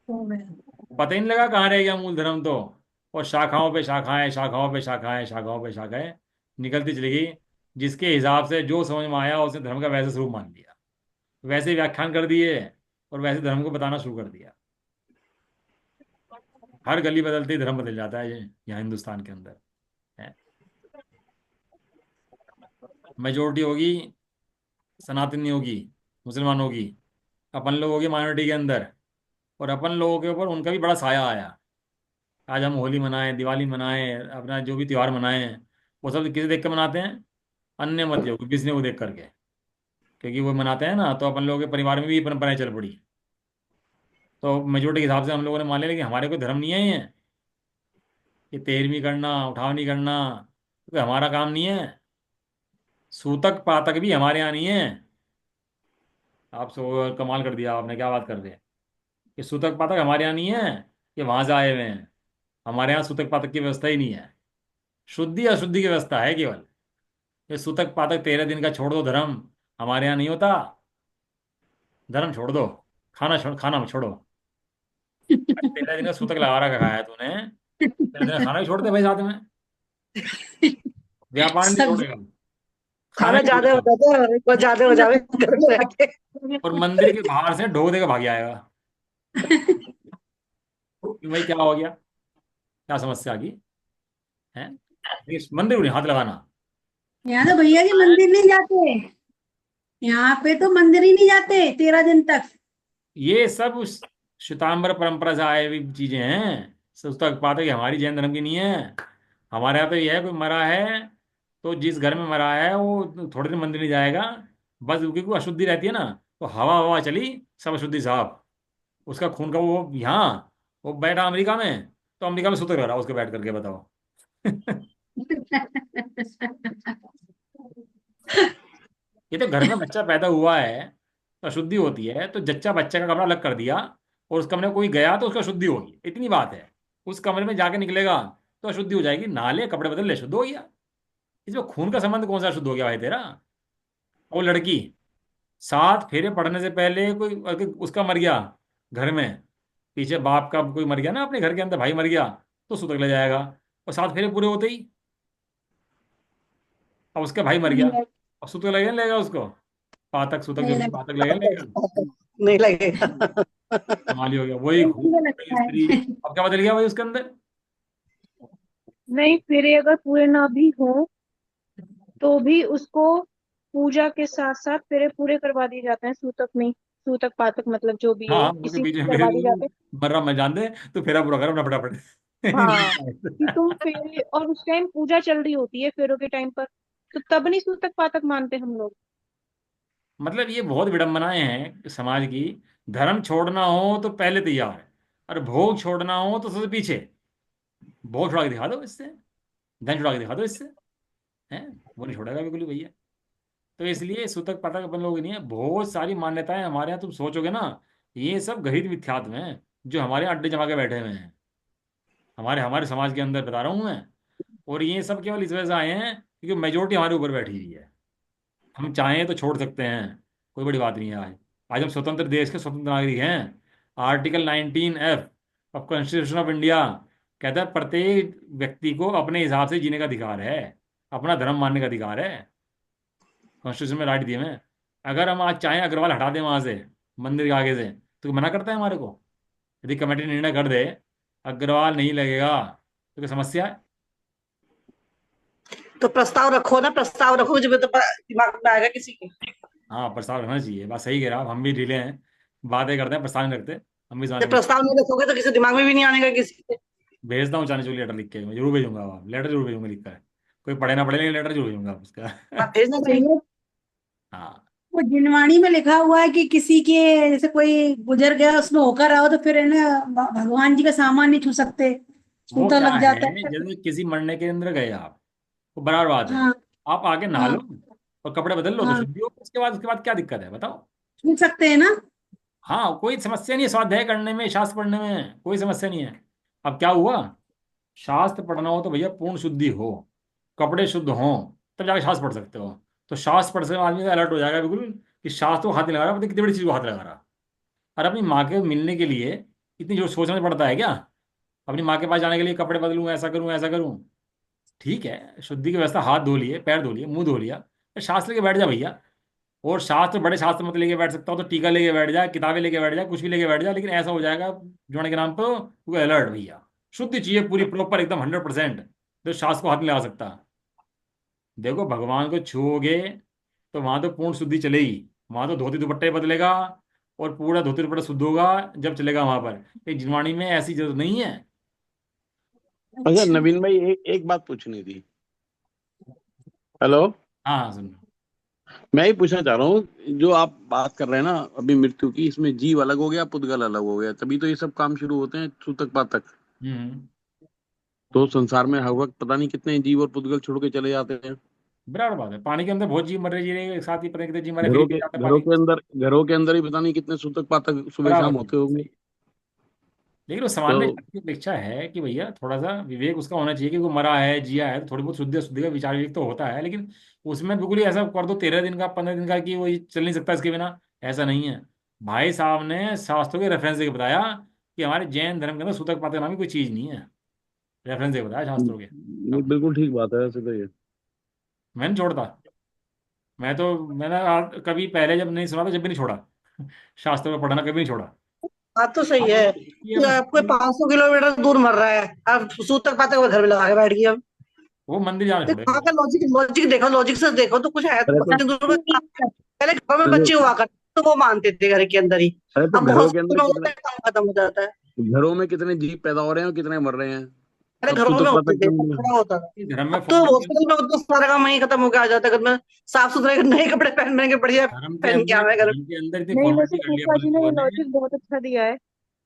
हो गया। पता ही नहीं लगा कहाँ रह गया मूल धर्म तो। और शाखाओं पे शाखाएं, शाखाओं पे शाखाएं, शाखाओं पे शाखाएं निकलती चली गई। जिसके हिसाब से जो समझ में आया उसने धर्म का वैसे स्वरूप मान लिया, वैसे व्याख्यान कर दिए, और वैसे धर्म को बताना शुरू कर दिया। हर गली बदलते ही धर्म बदल जाता है ये यहाँ हिंदुस्तान के अंदर है। मेजोरिटी होगी सनातनी होगी, मुसलमान होगी, अपन लोग होगी माइनॉरिटी के अंदर। और अपन लोगों के ऊपर उनका भी बड़ा साया आया। आज हम होली मनाएं, दिवाली मनाएं, अपना जो भी त्यौहार मनाएं, वो सब किसे देख के मनाते हैं? अन्य मत योग किसने को देख करके। क्योंकि वो मनाते हैं ना, तो अपन लोगों के परिवार में भी ये परंपराएं चल पड़ी। तो मेजोरिटी के हिसाब से हम लोगों ने मान लिया कि हमारे कोई धर्म नहीं है ये, कि तेरहवीं करना, उठावनी करना तो हमारा काम नहीं है। सूतक पातक भी हमारे यहाँ नहीं है। आप सो कमाल कर दिया आपने, क्या बात कर रहे हैं? कि सूतक पातक हमारे यहाँ नहीं है, कि वहां से आए हुए हैं। हमारे यहाँ सूतक पातक की व्यवस्था ही नहीं है। शुद्धि अशुद्धि की व्यवस्था है केवल। ये सूतक पातक 13 दिन का छोड़ दो धर्म, हमारे यहाँ नहीं होता। धर्म छोड़ दो, खाना मत छोड़ो। 13 दिन का सूतक लगा रखा है तूने, 13 दिन का खाना भी छोड़ दे भाई साथ में। व्यापार नहीं सब्जी। छोड़ेगा, खाना खाना नहीं ज्यादा हो छोड़ेगा। जाता है और एक बार ज्यादा हो जावे घर में रह के। और मंदिर के बाहर से ढो देकर भाग आएगा कि भाई क्या हो गया, क्या समस्या आ गई है। इस मंदिर को नहीं हाथ लगाना। यहाँ तो भैया जी मंदिर नहीं जाते, यहाँ पे तो मंदिर ही नहीं जाते 13 दिन तक। ये सब उस श्वेतांबर परंपरा से आए हुई चीजें हैं, पुस्तक पाते कि हमारी जैन धर्म की नहीं है। हमारे यहाँ तो ये है, कोई मरा है तो जिस घर में मरा है वो थोड़े दिन मंदिर नहीं जाएगा। बस क्योंकि कोई अशुद्धि रहती है ना, तो हवा हवा चली सब अशुद्धि साफ। उसका खून का वो यहाँ, वो बैठा अमेरिका में, तो अमेरिका में सुतक रहा उसके बैठ करके बताओ ये तो घर में बच्चा पैदा हुआ है तो अशुद्धि होती है, तो जच्चा बच्चे का कमरा अलग कर दिया और उस कमरे में कोई गया तो उसका शुद्धि होगी, इतनी बात है। उस कमरे में जाके निकलेगा तो अशुद्धि हो जाएगी, नहा कपड़े बदल ले, शुद्ध हो गया। इसमें खून का संबंध कौन सा शुद्ध हो गया भाई तेरा। वो लड़की 7 फेरे पढ़ने से पहले कोई अगर उसका मर गया घर में, पीछे बाप का कोई मर गया ना, अपने घर के अंदर भाई मर गया, तो सुतक ले जाएगा। और 7 फेरे पूरे होते ही अब उसका भाई मर गया, अब सुतक लगेगा नहीं लगेगा उसको। पातक सुतक जो नहीं भी पातक लगेगा नहीं लगेगा। नहीं लगेगा। कमाल ही हो गया, वही खून वही लगता स्त्री। है। अब क्या बदल गया भाई उसके अंदर। नहीं, फिर ये अगर पूरे ना भी हो तो भी उसको पूजा के साथ साथ फेरे पूरे करवा दिए जाते हैं सूतक में। सूतक पातक मतलब जो भी है हाँ, उनके इसी बीच में में करवा दिए जाते हैं। मर रहा मैं जान दे, तो फेरा पूरा करो अपना फटाफट हाँ, कि तुम फेरे, और उस टाइम पूजा चल रही होती है फेरों के टाइम पर, तो तब नहीं सूतक पातक मानते हम लोग। मतलब ये बहुत विडंबनाएं हैं समाज की। धर्म छोड़ना हो तो पहले तैयार है, और भोग छोड़ना हो तो सबसे पीछे। भोग छुड़ा के दिखा दो इससे, धन छुड़ा के दिखा दो इससे, है वो नहीं छोड़ेगा बिल्कुल ही भैया। तो इसलिए सूतक पातक अपन लोग नहीं है। बहुत सारी मान्यताएं हमारे यहाँ तुम सोचोगे ना, ये सब गहित मिथ्यात्व हैं जो हमारे यहाँ अड्डे जमा के बैठे हुए हैं, हमारे हमारे समाज के अंदर बता रहा हूँ मैं। और ये सब केवल इस वजह से आए हैं क्योंकि मेजोरिटी हमारे ऊपर बैठी हुई है। हम चाहें तो छोड़ सकते हैं, कोई बड़ी बात नहीं है। आज हम स्वतंत्र देश के स्वतंत्र नागरिक हैं। Article 19F of constitution of India कहता है प्रत्येक व्यक्ति को अपने हिसाब से जीने का अधिकार है, अपना धर्म मानने का अधिकार है। कॉन्स्टिट्यूशन में राइट दिए हैं। अगर हम आज चाहें अग्रवाल हटा दें वहां से, मंदिर के आगे से, तो मना करता है हमारे को। यदि कमेटी निर्णय कर दे अग्रवाल नहीं लगेगा तो क्या समस्या है। तो प्रस्ताव रखो ना, प्रस्ताव रखो जब तो दिमाग में आएगा किसी के। हाँ, प्रस्ताव रहना चाहिए, बात सही कह रहा आप। हम भी ढीले हैं, बातें करते हैं, प्रस्ताव नहीं रखते। हम भी जब समाज प्रस्ताव नहीं रखोगे तो किसी दिमाग में भी नहीं आने का किसी के। भेजता हूँ, चाने चोली लेटर लिख के मैं जरूर भेजूंगा। आप लेटर जरूर भेजूंगा लिख कर, कोई पढ़े ना पढ़े लेकिन लेटर जरूर भेजूंगा आप उसका हाँ, भेजना चाहिए। भैया हाँ, वो जिनवाणी में लिखा हुआ है कि किसी के जैसे कोई गुजर गया उसमें होकर आओ तो फिर है ना भगवान जी का सामान नहीं छू सकते, वो सूता क्या लग है, जाता है। जैसे किसी मरने के अंदर गए आप, वो बराबर बात है। हाँ आप आके नहा हाँ लो और कपड़े बदल लो तो हाँ, शुद्धि हो। उसके बाद क्या दिक्कत है बताओ। छू सकते हैं ना। हाँ, कोई समस्या नहीं है स्वाध्याय करने में, शास्त्र पढ़ने में कोई समस्या नहीं है। अब क्या हुआ, शास्त्र पढ़ना हो तो भैया पूर्ण शुद्धि हो, कपड़े शुद्ध हों, तब जाके शास्त्र पढ़ सकते हो। तो शास्त्र पढ़ से आदमी अलर्ट हो जाएगा बिल्कुल कि शास्त्र को हाथ नहीं लगा रहा, पता नहीं कितनी बड़ी चीज को हाथ लगा रहा। और अपनी माँ के मिलने के लिए इतनी जो सोचना पड़ता है क्या, अपनी माँ के पास जाने के लिए कपड़े बदलूं, ऐसा करूं ऐसा करूं। ठीक है, शुद्धि की व्यवस्था, हाथ धो लिए, पैर धो लिए, मुंह धो लिया, तो शास्त्र लेके बैठ जा भैया। और शास्त्र बड़े शास्त्र मत लेके बैठ सकता हो तो टीका लेके बैठ जा, किताबें लेके बैठ जा, कुछ भी लेके बैठ जा, लेकिन ऐसा हो जाएगा जुड़ने के नाम पर अलर्ट भैया। शुद्धि चाहिए पूरी प्रॉपर एकदम 100%, तो शास्त्र को हाथ नहीं लगा सकता। देखो भगवान को छूओगे तो वहां तो पूर्ण शुद्धि चलेगी, वहां तो धोती दुपट्टे बदलेगा और पूरा धोती दुपट्टा शुद्ध होगा जब चलेगा वहां पर। एक जिनवाणी में ऐसी जरूरत नहीं है। अच्छा अच्छा। नवीन भाई, एक बात पूछनी थी। हेलो। हाँ हाँ, सुन। मैं ही पूछना चाह रहा हूँ, जो आप बात कर रहे हैं ना अभी मृत्यु की, इसमें जीव अलग हो गया, पुद्गल अलग हो गया, तभी तो ये सब काम शुरू होते हैं सूतक पातक। हम्म। तो संसार में हर वक्त पता नहीं कितने जीव और पुद्गल छोड़ के चले जाते हैं। बराबर बात है, पानी के अंदर बहुत जीव मर रहे, जी रहे, एक साथ ही पता नहीं कितने जीव मरे, फिर भी जाते पानी। घरों के अंदर ही पता नहीं कितने सूतक पातक सुबह शाम बराबर होते होंगे। लेकिन वो तो सामान्य ज्ञान की अपेक्षा है कि भैया थोड़ा सा विवेक उसका होना चाहिए कि वो मरा है जिया है, तो थोड़ी बहुत शुद्ध शुद्धि का विचार विवेक तो होता है, लेकिन उसमें बिल्कुल ही ऐसा कर दो 13 दिन का 15 दिन का कि वो ये चल नहीं सकता इसके बिना, ऐसा नहीं है। भाई साहब ने शास्त्रों के रेफरेंस देके बताया कि हमारे जैन धर्म के अंदर सूतक पातक नाम की कोई चीज नहीं है। रेफरेंस देके बताया शास्त्रों के। ये बिल्कुल ठीक बात है वैसे तो ये। मैं नहीं छोड़ता। मैंने कभी पहले जब नहीं सुना था, जब भी नहीं छोड़ा। शास्त्रों में पढ़ना कभी नहीं छोड़ा। बात तो सही आप है ये कि आपको 500 किलोमीटर दूर मर रहा है, आप सूतक पातक वो घर में लगा के बैठ गई अब। वो मंदिर जाना तो छोड़े कहाँ का लॉजिक, लॉजिक देखो, लॉजिक से देखो तो कुछ है तो अरे तो इतनी दूर में। पहले घरों में अरे बच्चे हुआ करते तो वो मानते थे घर के अंदर ही। अरे तो अब घरों बहुत के अंदर में होता कितने, है, काम खत्म हो जाता है। घरों में कितने जीव पैदा हो रहे हैं और कितने मर रहे हैं। पहले सब घरों में सूतक होते पातक थे, के सब अंदर। बड़ा होता था। इस धर्म में अब तो फॉर्मेलिटी। हॉस्पिटल में उतना सारा काम वहीं खत्म होकर आ जाता है, घर में साफ सुथरे नए कपड़े पहन के बढ़िया पहन के आवे घर। धर्म के अंदर इतनी नहीं, वैसे फॉर्मेलिटी कर लिया फूफा पुलिस जी ने ये लोगों ने। लॉजिक बहुत अच्छा दिया है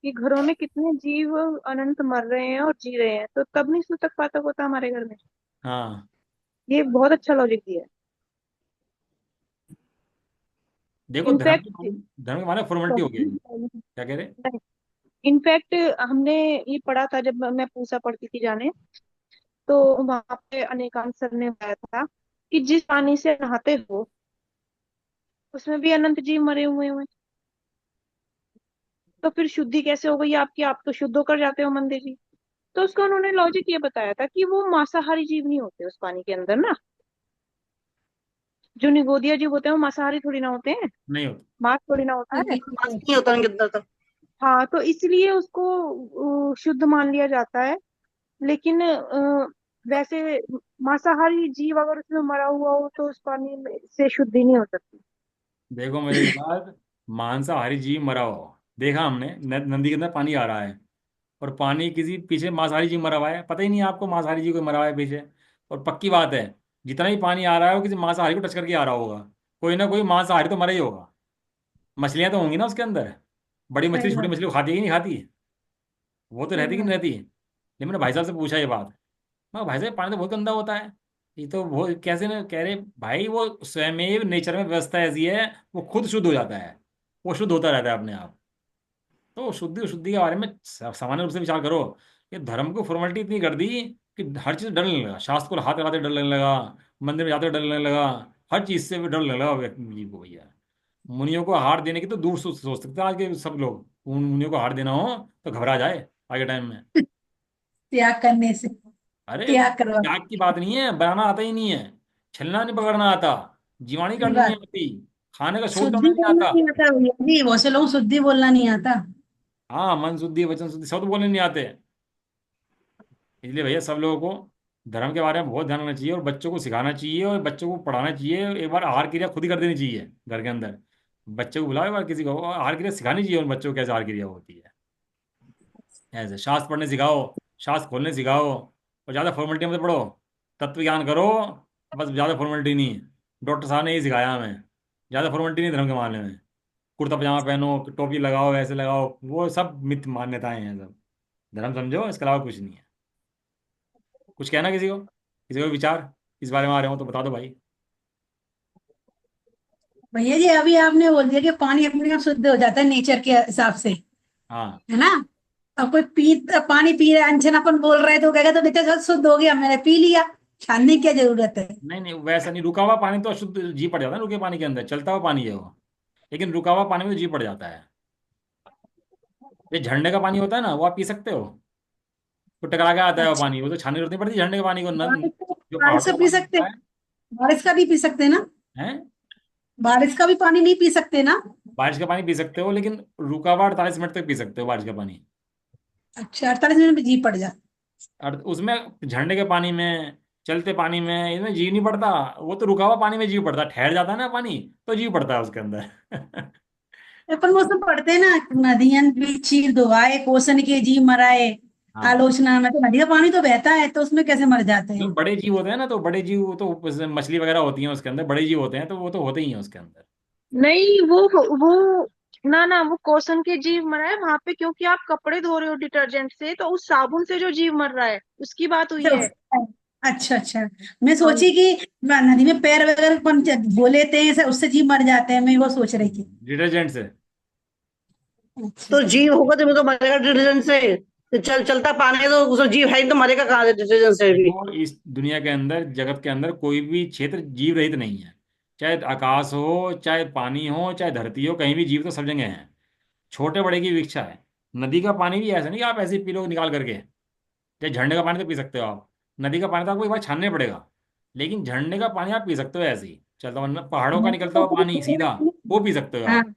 कि घरों में कितने जीव अनंत मर रहे हैं और जी रहे हैं, तो तब नहीं सूतक पातक होता हमारे घर में। हाँ, ये बहुत अच्छा लॉजिक दिया है। देखो इनफैक्ट धर्म के माने फॉर्मेलिटी हो गया जी। क्या कह रहे? इनफैक्ट हमने ये पढ़ा था जब मैं पूसा पढ़ती थी जाने, तो वहां पे अनेकांत सर ने बताया था कि जिस पानी से नहाते हो उसमें भी अनंत जीव मरे हुए हुए हैं। तो फिर शुद्धि कैसे हो गई आपकी, आप तो शुद्ध होकर जाते हो मंदिर जी। तो उसका उन्होंने लॉजिक ये बताया था कि वो मांसाहारी जीव नहीं होते उस पानी के अंदर ना। जो निगोदिया जीव होते हैं वो मांसाहारी थोड़ी ना होते हैं, नहीं होता। मांस थोड़ी ना होता है। नहीं होता उनके अंदर तो। हाँ, तो इसलिए उसको शुद्ध मान लिया जाता है। लेकिन वैसे मांसाहारी जीव अगर उसमें मरा हुआ हो तो उस पानी में से शुद्धि नहीं हो सकती। देखो मेरी बात, मांसाहारी जीव मरा हो, देखा हमने नदी के अंदर पानी आ रहा है, और पानी किसी पीछे मांसाहारी जीव मरा हुआ है, पता ही नहीं है आपको मांसाहारी जीव कोई मरा हुआ है पीछे। और पक्की बात है, जितना भी पानी आ रहा है वो किसी मांसाहारी को टच करके आ रहा होगा। कोई ना कोई मांसाहारी तो मरा ही होगा। मछलियां तो होंगी ना उसके अंदर। बड़ी मछली सही छोटी बात। मछली को खाती है कि नहीं खाती है? वो तो सही रहती कि नहीं बात। रहती है। लेकिन मैंने भाई साहब से पूछा ये बात। मैं भाई साहब पानी तो बहुत गंदा होता है। ये तो वो कैसे ना कह रहे भाई, वो स्वयं नेचर में व्यवस्था ऐसी है, वो खुद शुद्ध हो जाता है। वो शुद्ध होता रहता है अपने आप। तो शुद्धि शुद्धि के बारे में सामान्य रूप से विचार करो। ये धर्म को फॉर्मेलिटी इतनी कर दी कि हर चीज डर लगने लगा, शास्त्र को हाथ लगाते डर लगने लगा, मंदिर में जाते डर लगने लगा, हर चीज से डर लगने लगा व्यक्ति जी को भैया। मुनियों को हार देने की तो दूर सोच सकते हैं आज के सब लोग। उन मुनियों को हार देना हो तो घबरा जाए आगे टाइम में। त्याग करने से, अरे त्याग करवा। त्याग की बात नहीं है, बनाना आता ही नहीं है, छलना नहीं पकड़ना आता, जीवाणी सही काटनी नहीं बात। आती, खाने का छोड़ शुद्धि डालना नहीं बोलना आता। नहीं आता भैया जी, बहुत से लोगों को शुद्धि बोलना नहीं आता। हाँ, मन शुद्धि वचन शुद्धि सब तो बोलने नहीं आते। इसलिए भैया सब लोगों को धर्म के बारे में बहुत ध्यान रखना चाहिए, और बच्चों को सिखाना चाहिए, और बच्चों को पढ़ाना चाहिए। एक बार आहार क्रिया खुद ही कर देनी चाहिए घर के अंदर। बच्चे को बुलाओ एक बार किसी को, और आहार क्रिया सिखानी चाहिए उन बच्चों को कैसे आहार क्रिया होती है। ऐसे शास्त्र पढ़ने सिखाओ, शास्त्र खोलने सिखाओ, और ज़्यादा फॉर्मेलिटी मत पढ़ो। तत्व ज्ञान करो, बस ज़्यादा फॉर्मेलिटी नहीं। डॉक्टर साहब ने यही सिखाया हमें, ज़्यादा फॉर्मेलिटी नहीं धर्म के मामले में। कुर्ता पजामा पहनो, टोपी लगाओ, ऐसे लगाओ, वो सब मिथ मान्यताएं हैं सब। धर्म समझो, इसके अलावा कुछ नहीं है। कुछ कहना किसी को विचार इस बारे में आ रहे हो तो बता दो भाई। भैया जी अभी आपने बोल दिया कि पानी अपने आप शुद्ध हो जाता है नेचर के हिसाब से, हाँ, है ना। अब कोई पानी पी रहा है, अनशन अपन बोल रहे हैं तो कहेगा तो बेटा सब शुद्ध हो गया, मैंने पी लिया, छानने की क्या जरूरत है। नहीं नहीं वैसा नहीं, रुका हुआ पानी तो अशुद्ध जी पड़ जाता है, रुके पानी के अंदर चलता हुआ पानी है वो। लेकिन रुका हुआ पानी में तो जी पड़ जाता है। ये झरने का पानी होता है ना, वो आप पी सकते हो। वो टकरा के आता है वो अच्छा, पानी, वो तो छानने की जरूरत नहीं पड़ती झरने के पानी को बारिश का, जो बारिश पहाड़ों का का पी पानी सकते होता हैं, है। बारिश का भी पी सकते हैं ना, हैं? बारिश का भी पानी नहीं पी सकते ना। बारिश का पानी पी सकते हो, लेकिन रुका हुआ 48 मिनट तक पी सकते हो बारिश का पानी। अच्छा, 48 मिनट में जी पड़ जाता। और उसमें झरने के पानी में, चलते पानी में, इसमें जीव नहीं पड़ता। वो तो रुका हुआ पानी में जीव पड़ता है, ठहर जाता है ना पानी, तो जीव पड़ता है उसके अंदर। अपन वो सब पढ़ते हैं ना, नदियां भी चीर डुबाए, कोसन के जी मराए, हाँ, आलोचना में तो नदी का पानी तो बहता है, तो उसमें कैसे मर जाते जो हैं। बड़े जीव होते हैं ना, तो बड़े जीव तो मछली वगैरह होती हैं उसके अंदर, बड़े जीव होते हैं तो वो तो होते ही हैं उसके अंदर। नहीं, वो ना ना, वो कौशन के जीव मर रहा है वहां पे, क्योंकि आप कपड़े धो रहे हो डिटर्जेंट से, तो उस साबुन से जो जीव मर रहा है उसकी बात हुई अच्छा है। अच्छा अच्छा, मैं हाँ, सोची कि नदी में पैर वगैरह अपन धो लेते हैं उससे जी मर जाते हैं, मैं वो सोच रही थी। डिटर्जेंट से? अच्छा। तो जीव होगा तो तो मरेगा डिटर्जेंट से। तो चलता पानी है तो उसमें जीव है ही, तो मरेगा कहाँ से डिटर्जेंट से भी। देखो, इस दुनिया के अंदर, जगत के अंदर कोई भी क्षेत्र जीव रहित नहीं है। चाहे आकाश हो, चाहे पानी हो, चाहे धरती हो, कहीं भी जीव तो सब जगह है। छोटे बड़े की इच्छा है। नदी का पानी भी ऐसा नहीं कि आप ऐसे ही पी लो निकाल करके। चाहे झरने का पानी तो पी सकते हो आप। नदी का पानी तो आपको एक बार छानने पड़ेगा। लेकिन झरने का पानी आप पी सकते हो ऐसे ही चलता हुआ, पहाड़ों का निकलता हुआ पानी सीधा, वो पी सकते हो हाँ, आप।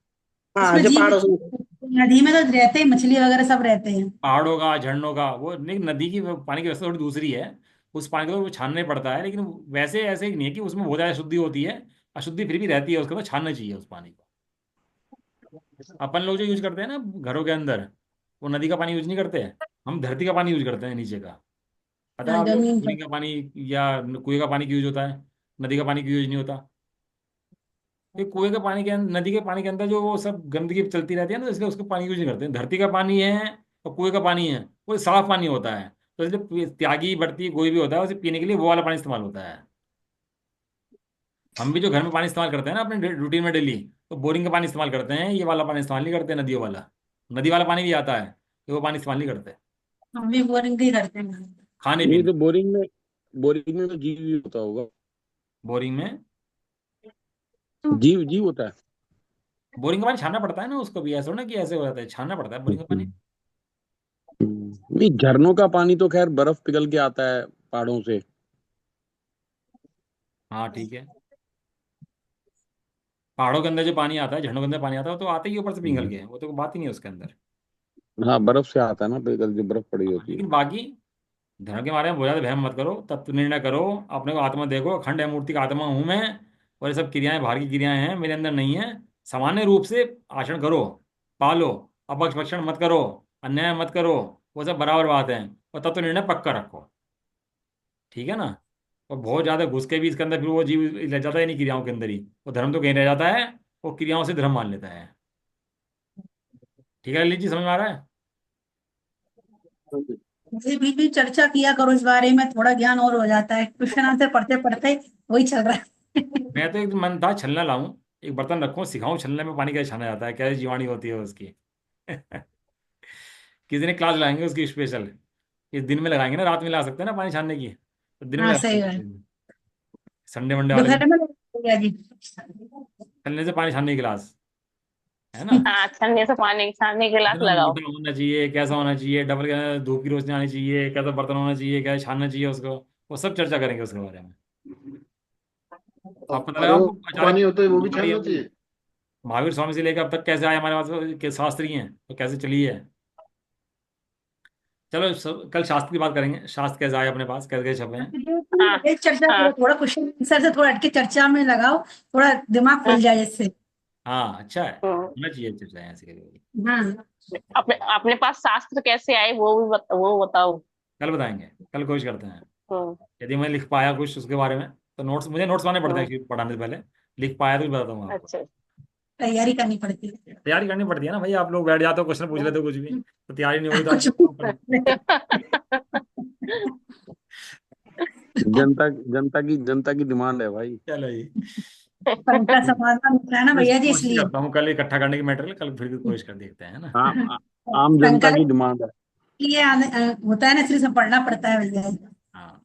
हाँ, उसमें जो जीव पहाड़ों से। नदी में तो रहते हैं, मछली वगैरह सब रहते हैं। पहाड़ों का, झरनों का, वो नहीं, नदी की पानी की व्यवस्था थोड़ी दूसरी है। उस पानी को तो वो छानना पड़ता है, लेकिन वैसे ऐसे नहीं है कि उसमें बहुत ज़्यादा शुद्धि होती है। अशुद्धि फिर भी रहती है, उसको तो छानना चाहिए उस पानी को। अपन लोग जो यूज करते हैं ना घरों के अंदर, वो नदी का पानी यूज नहीं करते हैं। हम धरती का पानी यूज करते हैं, नीचे का। पता है हाँ, आप लोग जमीन पर। बोरिंग का पानी या कुएं का पानी क्यों यूज होता है, नदी का पानी क्यों यूज नहीं होता? ये कुएं के पानी के अंदर, नदी के पानी के अंदर जो वो सब गंदगी चलती रहती है ना, तो इसलिए उसको पानी यूज नहीं करते हैं। धरती का पानी है और कुएं का पानी है, वो साफ पानी होता है। तो इसलिए त्यागी बढ़ती कोई भी होता है, उसे पीने के लिए वो वाला पानी इस्तेमाल होता है। हम भी जो घर में पानी इस्तेमाल करते हैं ना अपने रूटीन में डेली, तो बोरिंग का पानी इस्तेमाल करते हैं, ये वाला पानी इस्तेमाल नहीं करते, नदियों वाला। नदी वाला पानी भी आता है, तो वो पानी इस्तेमाल नहीं करते हम भी बोरिंग ही करते हैं। खाने नहीं पीने। तो बोरिंग में तो जीव ही होता होगा। बोरिंग में, जीव जीव होता है। बोरिंग का पानी छानना पड़ता है ना उसको भी, ऐसा ना कि ऐसे हो जाता है, छानना पड़ता है बोरिंग का पानी। नहीं, झरनों का पानी तो खैर बर्फ पिघल के आता है पहाड़ों से। हाँ ठीक है। पहाड़ों के अंदर जो पानी आता है, झरनों के अंदर पानी आता है, वो तो आते ही ऊपर से पिघल के, वो तो कोई बात ही नहीं है उसके अंदर। हाँ, बर्फ से आता है ना पिघल, जो बर्फ पड़ी हाँ, होती है। लेकिन बाकी धर्म के बारे में बहुत ज्यादा वहम मत करो, तत्व निर्णय करो। अपने को आत्मा देखो, अखंड है मूर्ति का आत्मा हूं मैं। और ये सब क्रियाएं बाहर की क्रियाएं हैं, मेरे अंदर नहीं है। सामान्य रूप से आचरण करो, पालो। अपक्ष भक्षण मत करो, अन्याय मत करो। वो सब बराबर बात है। और तत्व निर्णय पक्का रखो, ठीक है ना? और बहुत ज्यादा घुस के भी इसके अंदर, फिर वो जीव रह जाता है नहीं क्रियाओं के अंदर ही, वो धर्म तो कहीं रह जाता है। वो क्रियाओं से धर्म मान लेता है। ठीक है ललित जी, समझ में आ रहा है? मुझे भी चर्चा किया करो इस बारे में, थोड़ा ज्ञान और हो जाता है, क्वेश्चन आंसर पढ़ते पढ़ते वही चल रहा है। मैं तो एक मन था छलना लाऊं, एक बर्तन रखूं, सिखाऊं छलने में पानी कैसे छाना जाता है, कैसे जीवाणी होती है उसकी। किसी ने क्लास लगाएंगे उसकी स्पेशल। इस दिन में लगाएंगे ना, रात में ला सकते हैं ना पानी छानने की, तो दिन में हाँ, लगा सही है। सकते हैं। संडे वाले दिन दोपहर में लगेगा जी। छलने से पानी छानने की क्लास, है ना? हाँ, छन्नी से पानी छानने के गिलास कितना लगाओ। मोटा होना चाहिए, कैसा होना चाहिए, डबल धूप की रोशनी आनी चाहिए, कैसा बर्तन होना चाहिए, कैसे छानना चाहिए उसको, वो सब चर्चा करेंगे उसके बारे में। आप पता और लगा वो आपको पानी अचानक होता है वो भी बीमारी छानना है। चाहिए। महावीर स्वामी से लेकर अब तक कैसे आए हमारे पास के शास्त्री हैं, तो कैसे चली है। चलो सब, कल शास्त्र की बात करेंगे, शास्त्र कैसे आए अपने पास, कैसे कैसे छपे हैं। हाँ एक चर्चा करो, हाँ थोड़ा क्वेश्चन आंसर से थोड़ा हटके चर्चा में लगाओ, थोड़ा दिमाग खुल हाँ। जाए इससे। हाँ अच्छा है, हम्म। होना चाहिए चर्चा ऐसे कभी। हाँ। अपने अपने पास शास्त्र कैसे आए वो भी वो बताओ। कल बताएंगे, कल कोशिश करते हैं। हम्म। यदि मैं लिख पाया कुछ उसके बारे में, तो नोट्स, मुझे नोट्स बनाने पड़ते हैं हम्म। actually पढ़ाने से पहले। लिख पाया तो बताता हूँ आपको। अच्छा। तैयारी करनी पड़ती है। तैयारी करनी पड़ती है ना भाई, आप लोग बैठ जाते हो क्वेश्चन पूछ लेते हो कुछ भी, तो तैयारी नहीं होगी तो कुछ आपको भी। जनता की डिमांड है भाई। चलो जी। पर उनका समाधान होता है ना भैया जी, कोशिश इसलिए। करता हूँ कल इकट्ठा करने की मटेरियल, कल फिर कोशिश कर देखते हैं, है ना? हाँ, आम जनता की संकल्प डिमांड है। लिए होता है ना, इसलिए सब पढ़ना पड़ता है भैया। हाँ।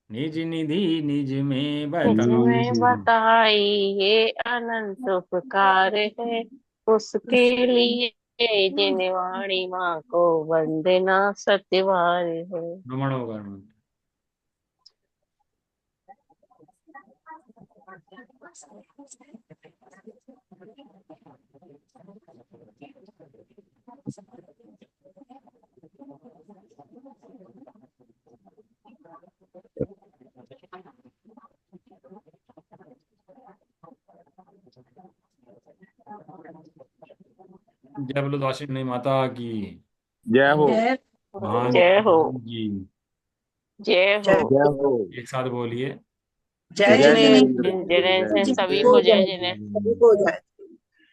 निज निधि निज में इसमें बताई, बताई ये अनंत उपकार है, उसके लिए जिनवाणी माँ को वंदना सत्य है। भ्रमण होगा। जय बोलो दाशिनी माता की, जय हो। जय। महान जय हो। जी। जय हो। जय जय हो। एक साथ बोलिए। जय जय जय जिनेन्द्र। जिनेन्द्र। जिनेन्द्र। जय जय जय जय सभी हो को जाए, जय जिनेन्द्र। जय। सभी को हो जाए।